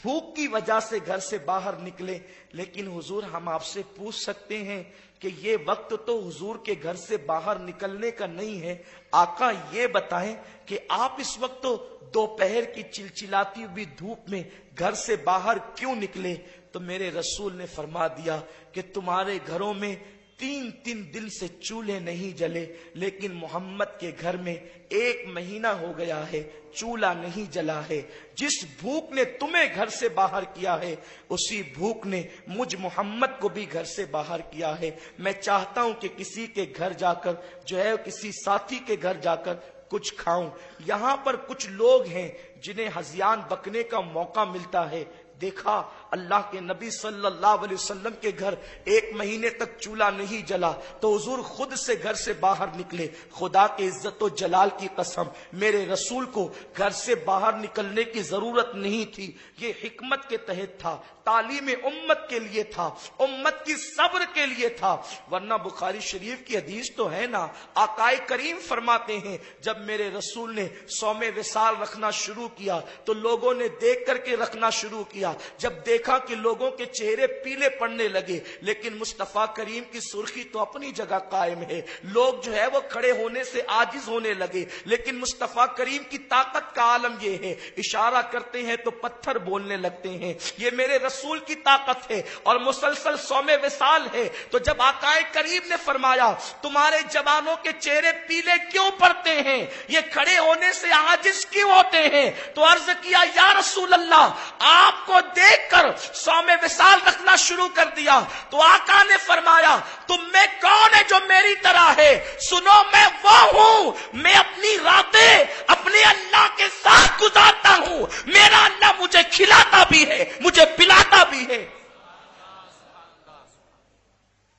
بھوک کی وجہ سے گھر سے باہر نکلے, لیکن حضور ہم آپ سے پوچھ سکتے ہیں کہ یہ وقت تو حضور کے گھر سے باہر نکلنے کا نہیں ہے, آقا یہ بتائیں کہ آپ اس وقت تو دوپہر کی چلچلاتی ہوئی دھوپ میں گھر سے باہر کیوں نکلے؟ تو میرے رسول نے فرما دیا کہ تمہارے گھروں میں 3 دن سے چولہے نہیں جلے، لیکن محمد کے گھر میں 1 مہینہ ہو گیا ہے چولہا نہیں جلا ہے۔ جس بھوک نے تمہیں گھر سے باہر کیا ہے اسی بھوک نے مجھ محمد کو بھی گھر سے باہر کیا ہے۔ میں چاہتا ہوں کہ کسی کے گھر جا کر جو ہے کسی ساتھی کے گھر جا کر کچھ کھاؤں۔ یہاں پر کچھ لوگ ہیں جنہیں ہذیان بکنے کا موقع ملتا ہے۔ دیکھا اللہ کے نبی صلی اللہ علیہ وسلم کے گھر 1 مہینے تک چولہا نہیں جلا تو حضور خود سے گھر سے باہر نکلے۔ خدا کے عزت و جلال کی قسم میرے رسول کو گھر سے باہر نکلنے کی ضرورت نہیں تھی۔ یہ حکمت کے تحت تھا، تعلیم امت کے لیے تھا، امت کی صبر کے لیے تھا، ورنہ بخاری شریف کی حدیث تو ہے نا، آقائے کریم فرماتے ہیں جب میرے رسول نے صوم وصال رکھنا شروع کیا تو لوگوں نے دیکھ کر کے رکھنا شروع کیا۔ جب دیکھا کہ لوگوں کے چہرے پیلے پڑنے لگے، لیکن مصطفیٰ کریم کی سرخی تو اپنی جگہ قائم ہے، لوگ جو ہے وہ کھڑے ہونے سے عاجز ہونے لگے، لیکن مصطفیٰ کریم کی طاقت کا عالم یہ ہے، اشارہ کرتے ہیں تو پتھر بولنے لگتے ہیں۔ یہ میرے رسول کی طاقت ہے اور مسلسل صوم وصال ہے۔ تو جب آقائے کریم نے فرمایا تمہارے جوانوں کے چہرے پیلے کیوں پڑتے ہیں، یہ کھڑے ہونے سے عاجز کیوں ہوتے ہیں، تو عرض کیا یا رسول اللہ آپ کو دیکھ کر صوم وصال رکھنا شروع کر دیا۔ تو آقا نے فرمایا تم میں کون ہے جو میری طرح ہے؟ سنو میں وہ ہوں، میں اپنی راتیں اپنے اللہ کے ساتھ گزارتا ہوں، میرا اللہ مجھے کھلاتا بھی ہے مجھے پلاتا بھی ہے۔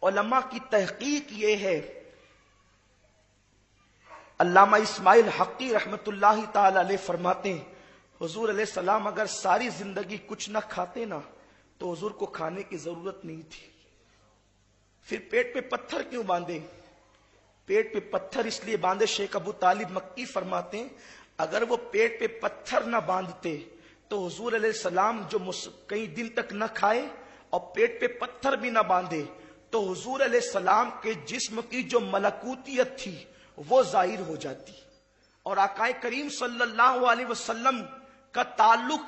علماء کی تحقیق یہ ہے، علامہ اسماعیل حقی رحمت اللہ تعالی علیہ فرماتے ہیں حضور علیہ السلام اگر ساری زندگی کچھ نہ کھاتے نا تو حضور کو کھانے کی ضرورت نہیں تھی، پھر پیٹ پہ پتھر کیوں باندھے؟ پیٹ پہ پتھر اس لیے باندھے، شیخ ابو طالب مکی فرماتے ہیں اگر وہ پیٹ پہ پتھر نہ باندھتے تو حضور علیہ السلام جو کئی دن تک نہ کھائے اور پیٹ پہ پتھر بھی نہ باندھے تو حضور علیہ السلام کے جسم کی جو ملکوتیت تھی وہ ظاہر ہو جاتی، اور آقائے کریم صلی اللہ علیہ وسلم کا تعلق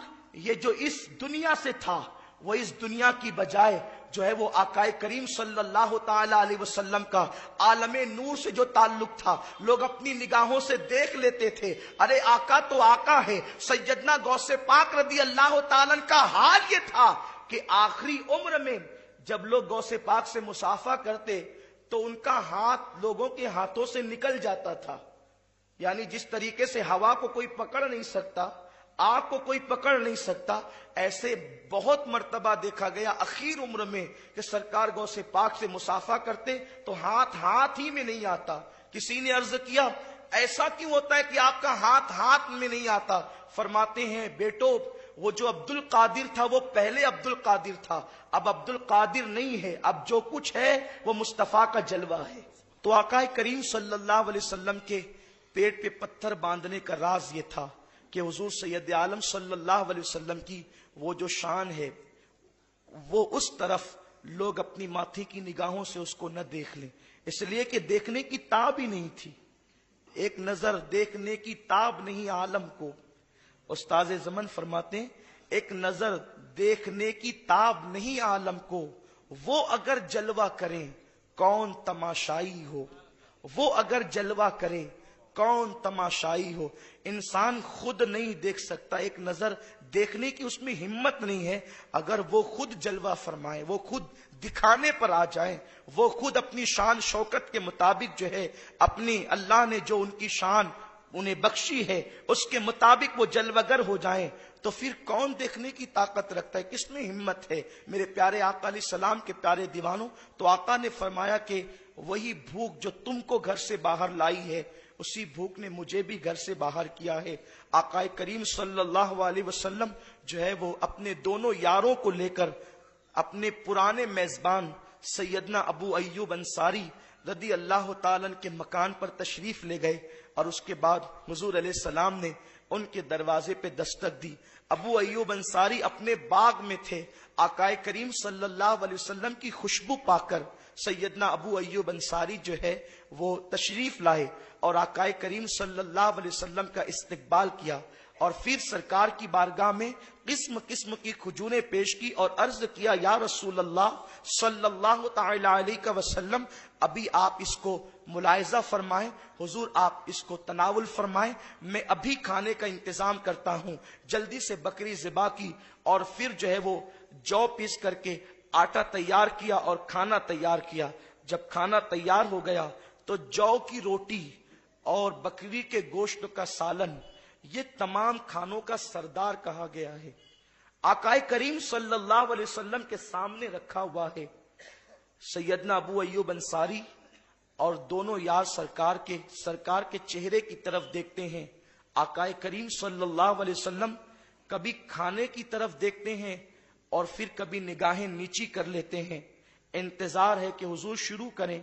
یہ جو اس دنیا سے تھا وہ اس دنیا کی بجائے جو ہے وہ آقائے کریم صلی اللہ تعالی علیہ وسلم کا عالم نور سے جو تعلق تھا، لوگ اپنی نگاہوں سے دیکھ لیتے تھے، ارے آقا تو آقا ہے۔ سیدنا غوث پاک رضی اللہ تعالیٰ کا حال یہ تھا کہ آخری عمر میں جب لوگ غوث پاک سے مصافحہ کرتے تو ان کا ہاتھ لوگوں کے ہاتھوں سے نکل جاتا تھا، یعنی جس طریقے سے ہوا کو کوئی پکڑ نہیں سکتا، آگ کو کوئی پکڑ نہیں سکتا، ایسے بہت مرتبہ دیکھا گیا اخیر عمر میں کہ سرکار غوث پاک سے مصافحہ کرتے تو ہاتھ ہی میں نہیں آتا۔ کسی نے عرض کیا ایسا کیوں ہوتا ہے کہ آپ کا ہاتھ میں نہیں آتا؟ فرماتے ہیں بیٹو وہ جو عبد القادر تھا وہ پہلے عبد القادر تھا، اب عبد القادر نہیں ہے، اب جو کچھ ہے وہ مصطفیٰ کا جلوہ ہے۔ تو آقا کریم صلی اللہ علیہ وسلم کے پیٹ پہ پتھر باندھنے کا راز یہ تھا کہ حضور سید عالم صلی اللہ علیہ وسلم کی وہ جو شان ہے وہ اس طرف لوگ اپنی ماتھے کی نگاہوں سے اس کو نہ دیکھ لیں، اس لیے کہ دیکھنے کی تاب ہی نہیں تھی، ایک نظر دیکھنے کی تاب نہیں عالم کو۔ استاذ زمن فرماتے ہیں ایک نظر دیکھنے کی تاب نہیں عالم کو، وہ اگر جلوہ کریں کون تماشائی ہو، وہ اگر جلوہ کریں کون تماشائی ہو۔ انسان خود نہیں دیکھ سکتا، ایک نظر دیکھنے کی اس میں ہمت نہیں ہے، اگر وہ خود جلوہ فرمائے، وہ خود دکھانے پر آ جائیں، وہ خود اپنی شان شوکت کے مطابق جو ہے اپنی اللہ نے جو ان کی شان انہیں بخشی ہے اس کے مطابق وہ جلوگر ہو جائیں تو پھر کون دیکھنے کی طاقت رکھتا ہے، کس میں ہمت ہے؟ میرے پیارے آقا علیہ السلام کے پیارے دیوانوں، تو آقا نے فرمایا کہ وہی بھوک جو تم کو گھر سے باہر لائی ہے اسی بھوک نے مجھے بھی گھر سے باہر کیا ہے۔ آقا کریم صلی اللہ علیہ وسلم جو ہے وہ اپنے دونوں یاروں کو لے کر اپنے پرانے میزبان سیدنا ابو ایوب انصاری رضی اللہ تعالیٰ کے مکان پر تشریف لے گئے، اور اس کے بعد حضور علیہ السلام نے ان کے دروازے پہ دستک دی۔ ابو ایوب انصاری اپنے باغ میں تھے، آقا کریم صلی اللہ علیہ وسلم کی خوشبو پا کر سیدنا ابو ایوب انصاری جو ہے وہ تشریف لائے اور آقا کریم صلی اللہ علیہ وسلم کا استقبال کیا، اور پھر سرکار کی بارگاہ میں قسم قسم کی کھجوریں پیش کی اور عرض کیا یا رسول اللہ صلی اللہ تعالی علیہ وسلم ابھی آپ اس کو ملاحظہ فرمائیں، حضور آپ اس کو تناول فرمائیں، میں ابھی کھانے کا انتظام کرتا ہوں۔ جلدی سے بکری ذبح کی اور پھر جو ہے وہ جو پیس کر کے آٹا تیار کیا اور کھانا تیار کیا۔ جب کھانا تیار ہو گیا تو جو کی روٹی اور بکری کے گوشت کا سالن یہ تمام کھانوں کا سردار کہا گیا ہے، آقا کریم صلی اللہ علیہ وسلم کے سامنے رکھا ہوا ہے۔ سیدنا ابو ایوب انصاری اور دونوں یار سرکار کے چہرے کی طرف دیکھتے ہیں۔ آقا کریم صلی اللہ علیہ وسلم کبھی کھانے کی طرف دیکھتے ہیں اور پھر کبھی نگاہیں نیچی کر لیتے ہیں۔ انتظار ہے کہ حضور شروع کریں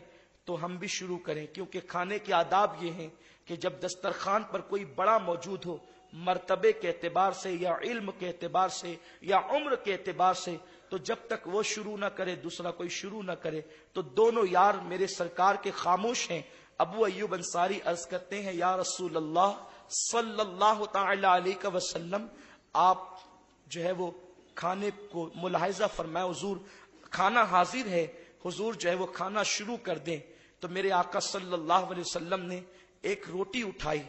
تو ہم بھی شروع کریں، کیونکہ کھانے کے آداب یہ ہیں کہ جب دسترخوان پر کوئی بڑا موجود ہو، مرتبے کے اعتبار سے یا علم کے اعتبار سے یا عمر کے اعتبار سے، تو جب تک وہ شروع نہ کرے دوسرا کوئی شروع نہ کرے۔ تو دونوں یار میرے سرکار کے خاموش ہیں۔ ابو ایوب انصاری عرض کرتے ہیں یا رسول اللہ صلی اللہ تعالی علیہ وسلم آپ جو ہے وہ کھانے کو ملاحظہ فرمائے، حضور کھانا حاضر ہے، حضور جو ہے وہ کھانا شروع کر دیں۔ تو میرے آقا صلی اللہ علیہ وسلم نے ایک روٹی اٹھائی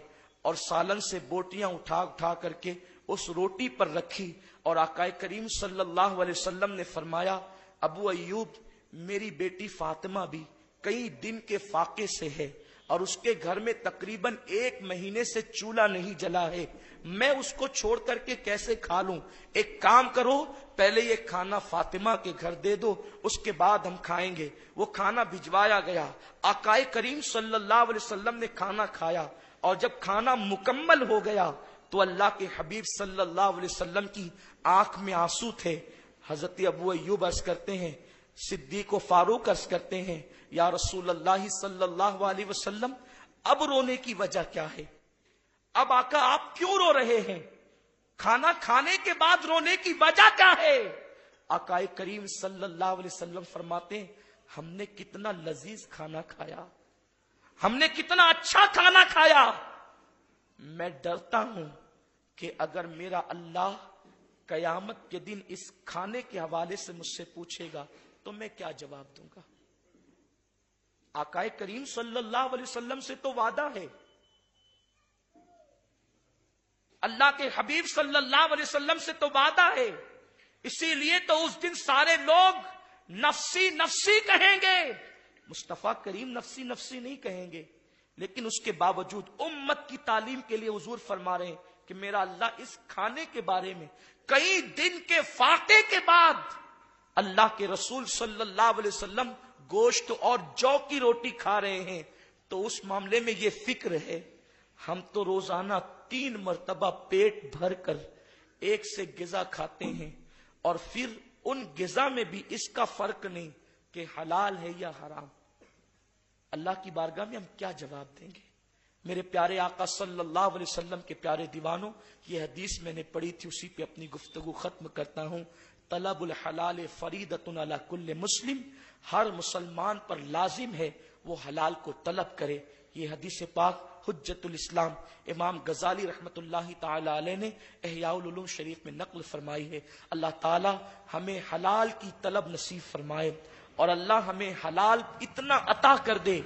اور سالن سے بوٹیاں اٹھا کر کے اس روٹی پر رکھی، اور آقا کریم صلی اللہ علیہ وسلم نے فرمایا ابو ایوب میری بیٹی فاطمہ بھی کئی دن کے فاقے سے ہے اور اس کے گھر میں تقریباً 1 مہینے سے چولہا نہیں جلا ہے، میں اس کو چھوڑ کر کے کیسے کھا لوں؟ ایک کام کرو، پہلے یہ کھانا فاطمہ کے گھر دے دو، اس کے بعد ہم کھائیں گے۔ وہ کھانا بھجوایا گیا، آقا کریم صلی اللہ علیہ وسلم نے کھانا کھایا، اور جب کھانا مکمل ہو گیا تو اللہ کے حبیب صلی اللہ علیہ وسلم کی آنکھ میں آنسو تھے۔ حضرت ابو ایوب عرض کرتے ہیں، صدیق و فاروق عرض کرتے ہیں یا رسول اللہ صلی اللہ علیہ وسلم اب رونے کی وجہ کیا ہے؟ اب آقا آپ کیوں رو رہے ہیں؟ کھانا کھانے کے بعد رونے کی وجہ کیا ہے؟ آقا کریم صلی اللہ علیہ وسلم فرماتے ہیں ہم نے کتنا لذیذ کھانا کھایا، ہم نے کتنا اچھا کھانا کھایا، میں ڈرتا ہوں کہ اگر میرا اللہ قیامت کے دن اس کھانے کے حوالے سے مجھ سے پوچھے گا تو میں کیا جواب دوں گا؟ آقا کریم صلی اللہ علیہ وسلم سے تو وعدہ ہے، اللہ کے حبیب صلی اللہ علیہ وسلم سے تو وعدہ ہے، اسی لیے تو اس دن سارے لوگ نفسی نفسی کہیں گے، مصطفیٰ کریم نفسی نفسی نہیں کہیں گے، لیکن اس کے باوجود امت کی تعلیم کے لیے حضور فرما رہے ہیں کہ میرا اللہ اس کھانے کے بارے میں کئی دن کے فاقے کے بعد اللہ کے رسول صلی اللہ علیہ وسلم گوشت اور جو کی روٹی کھا رہے ہیں، تو اس معاملے میں یہ فکر ہے ہم تو روزانہ 3 مرتبہ پیٹ بھر کر ایک سے غذا کھاتے ہیں، اور پھر ان غذا میں بھی اس کا فرق نہیں کہ حلال ہے یا حرام۔ اللہ کی بارگاہ میں ہم کیا جواب دیں گے؟ میرے پیارے آقا صلی اللہ علیہ وسلم کے پیارے دیوانوں، یہ حدیث میں نے پڑھی تھی، اسی پہ اپنی گفتگو ختم کرتا ہوں۔ طلب الحلال فریضۃ علی کل مسلم، ہر مسلمان پر لازم ہے وہ حلال کو طلب کرے۔ یہ حدیث پاک حجت الاسلام امام غزالی رحمت اللہ تعالی علیہ نے احیاء العلوم شریف میں نقل فرمائی ہے۔ اللہ تعالی ہمیں حلال کی طلب نصیب فرمائے، اور اللہ ہمیں حلال اتنا عطا کر دے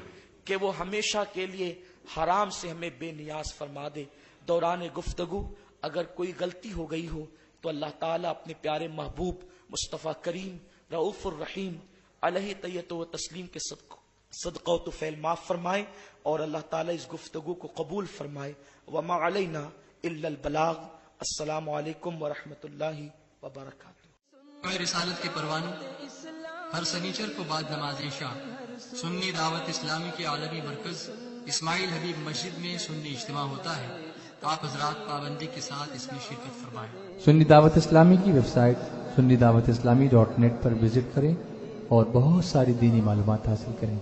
کہ وہ ہمیشہ کے لیے حرام سے ہمیں بے نیاز فرما دے۔ دوران گفتگو اگر کوئی غلطی ہو گئی ہو تو اللہ تعالیٰ اپنے پیارے محبوب مصطفیٰ کریم رؤوف الرحیم علیہ تیت و تسلیم کے صدقہ و طفیل معاف فرمائے، اور اللہ تعالیٰ اس گفتگو کو قبول فرمائے۔ وما علینا الا البلاغ۔ السلام علیکم ورحمۃ اللہ وبرکاتہ۔ رسالت کے پروانوں ہر سنیچر کو بعد نماز عشاء سنی دعوت اسلامی کے عالمی مرکز اسماعیل حبیب مسجد میں سنی اجتماع ہوتا ہے، آپ حضرات پابندی کے ساتھ اس میں شرکت فرمائیں۔ سنی دعوت اسلامی کی ویب سائٹ sunnidawatisllami.net پر وزٹ کریں اور بہت ساری دینی معلومات حاصل کریں۔